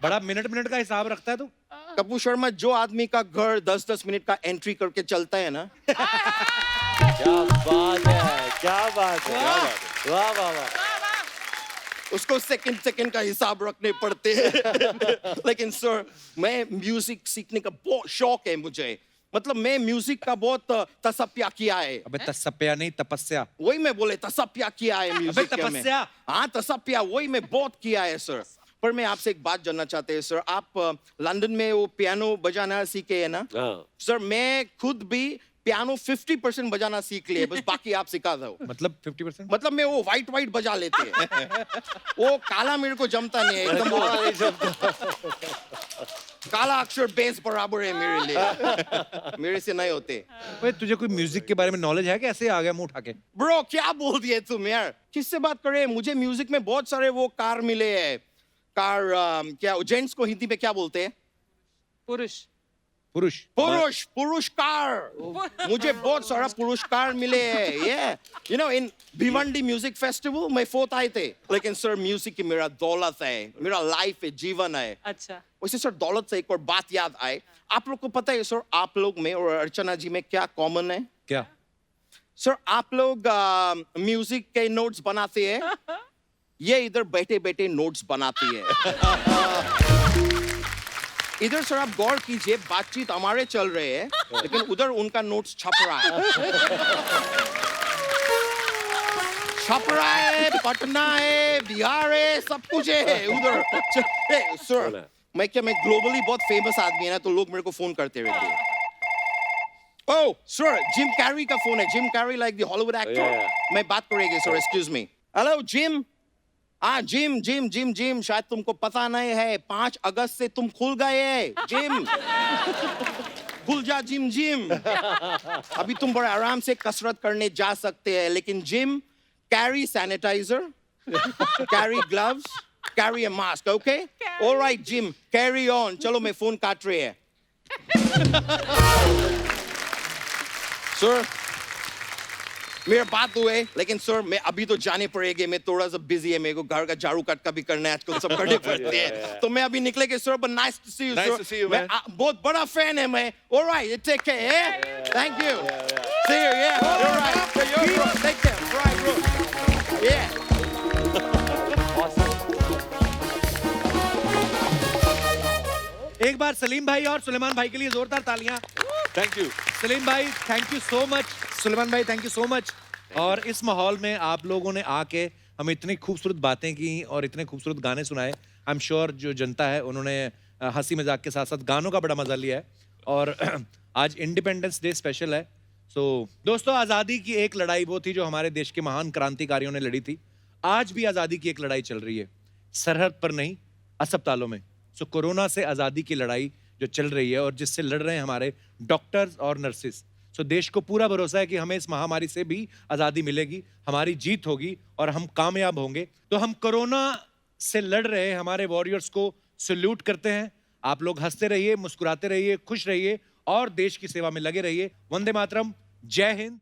बड़ा मिनट का हिसाब रखता है तू। कपूर शर्मा, जो आदमी का घर 10-10 मिनट का एंट्री करके चलता है ना। क्या बात है, क्या बात है, वाह वाह वाह। उसको सेकंड का हिसाब रखने पड़ते हैं। लेकिन सर मैं म्यूजिक सीखने का बहुत शौक है मुझे, मतलब मैं म्यूजिक का बहुत तपस्या किया है। अबे तपस्या नहीं, तपस्या। वही मैं बोले, तपस्या किया है म्यूजिक में। तपस्या? हाँ तपस्या, वही मैं बहुत किया है सर। पर मैं आपसे एक बात जानना चाहते हैं सर, आप लंदन में वो पियानो बजाना सीखे है ना? सर मैं खुद भी पियानो 50% बजाना सीख लिए, बस बाकी आप सिखा दो। मतलब 50%? मतलब मैं वो वाइट बजा लेते हैं। वो काला मेरे को जमता नहीं है एकदम। काला अक्षर बेस बराबर है मेरे लिए, मेरे से नहीं होते। भाई तुझे कोई म्यूजिक के बारे में नॉलेज है कि ऐसे आ गया मुंह उठा के? ब्रो क्या बोल दिए तुम यार, किससे बात कर रहे हैं? मुझे म्यूजिक में बहुत सारे वो कार मिले हैं। कार क्या जेंट्स को हिंदी में क्या बोलते हैं? पुरुषकार। मुझे बहुत सारा पुरस्कार मिले हैं। ये इन भिवंडी म्यूजिक फेस्टिवल में 4th आए थे। लेकिन सर म्यूजिक मेरा दौलत है, मेरा लाइफ है, जीवन है। अच्छा। वैसे सर दौलत से एक और बात याद आए, आप लोग को पता है सर आप लोग में और अर्चना जी में क्या कॉमन है? क्या? सर आप लोग म्यूजिक के नोट्स बनाते हैं, ये इधर बैठे बैठे नोट्स बनाती है। इधर सर आप गौर कीजिए, बातचीत हमारे चल रहे हैं, लेकिन उधर उनका नोट्स छप रहा है। पटना है, बिहार है, सब कुछ है उधर। सर मैं ग्लोबली बहुत फेमस आदमी है ना, तो लोग मेरे को फोन करते रहते हैं। ओह सर, जिम कैरी का फोन है। Jim Carrey like the Hollywood actor. मैं बात करेंगे sir, excuse me. Hello gym. हाँ जिम, शायद तुमको पता नहीं है, 5 अगस्त से तुम खुल गए जिम। खुल जा जिम। अभी तुम बड़े आराम से कसरत करने जा सकते हैं, लेकिन gym carry sanitizer, carry gloves, carry a mask, okay? Alright gym, carry on. चलो मैं फोन काट रही है। सर मेरा बात हुए, लेकिन सर मैं अभी तो जाने पड़ेगी, मैं थोड़ा सा बिजी है, मेरे को घर का झाड़ू कट का भी करना है, आजकल सब करने पड़ते हैं। तो मैं अभी निकले के sir, but nice to see you sir. मैं बहुत बड़ा फैन है मैं। Alright, take care, thank you, see you, yeah, alright, take care, alright bro, yeah। एक बार सलीम भाई और सुलेमान भाई के लिए जोरदार तालियां। थैंक यू सलीम भाई, thank you so much. Sulaiman भाई, थैंक यू सो मच। और इस माहौल में आप लोगों ने आके हमें इतनी खूबसूरत बातें की और इतने खूबसूरत गाने सुनाए। आई एम श्योर जो जनता है उन्होंने हंसी मजाक के साथ साथ गानों का बड़ा मजा लिया है। और आज इंडिपेंडेंस डे स्पेशल है। सो दोस्तों, आज़ादी की एक लड़ाई वो थी जो हमारे देश के महान क्रांतिकारियों ने लड़ी थी। आज भी आज़ादी की एक लड़ाई चल रही है, सरहद पर नहीं, अस्पतालों में। सो कोरोना से आज़ादी की लड़ाई जो चल रही है और जिससे लड़ रहे हैं हमारे डॉक्टर्स और नर्सेस। सो देश को पूरा भरोसा है कि हमें इस महामारी से भी आज़ादी मिलेगी, हमारी जीत होगी और हम कामयाब होंगे। तो हम कोरोना से लड़ रहे हमारे वॉरियर्स को सैल्यूट करते हैं। आप लोग हंसते रहिए, मुस्कुराते रहिए, खुश रहिए और देश की सेवा में लगे रहिए। वंदे मातरम, जय हिंद।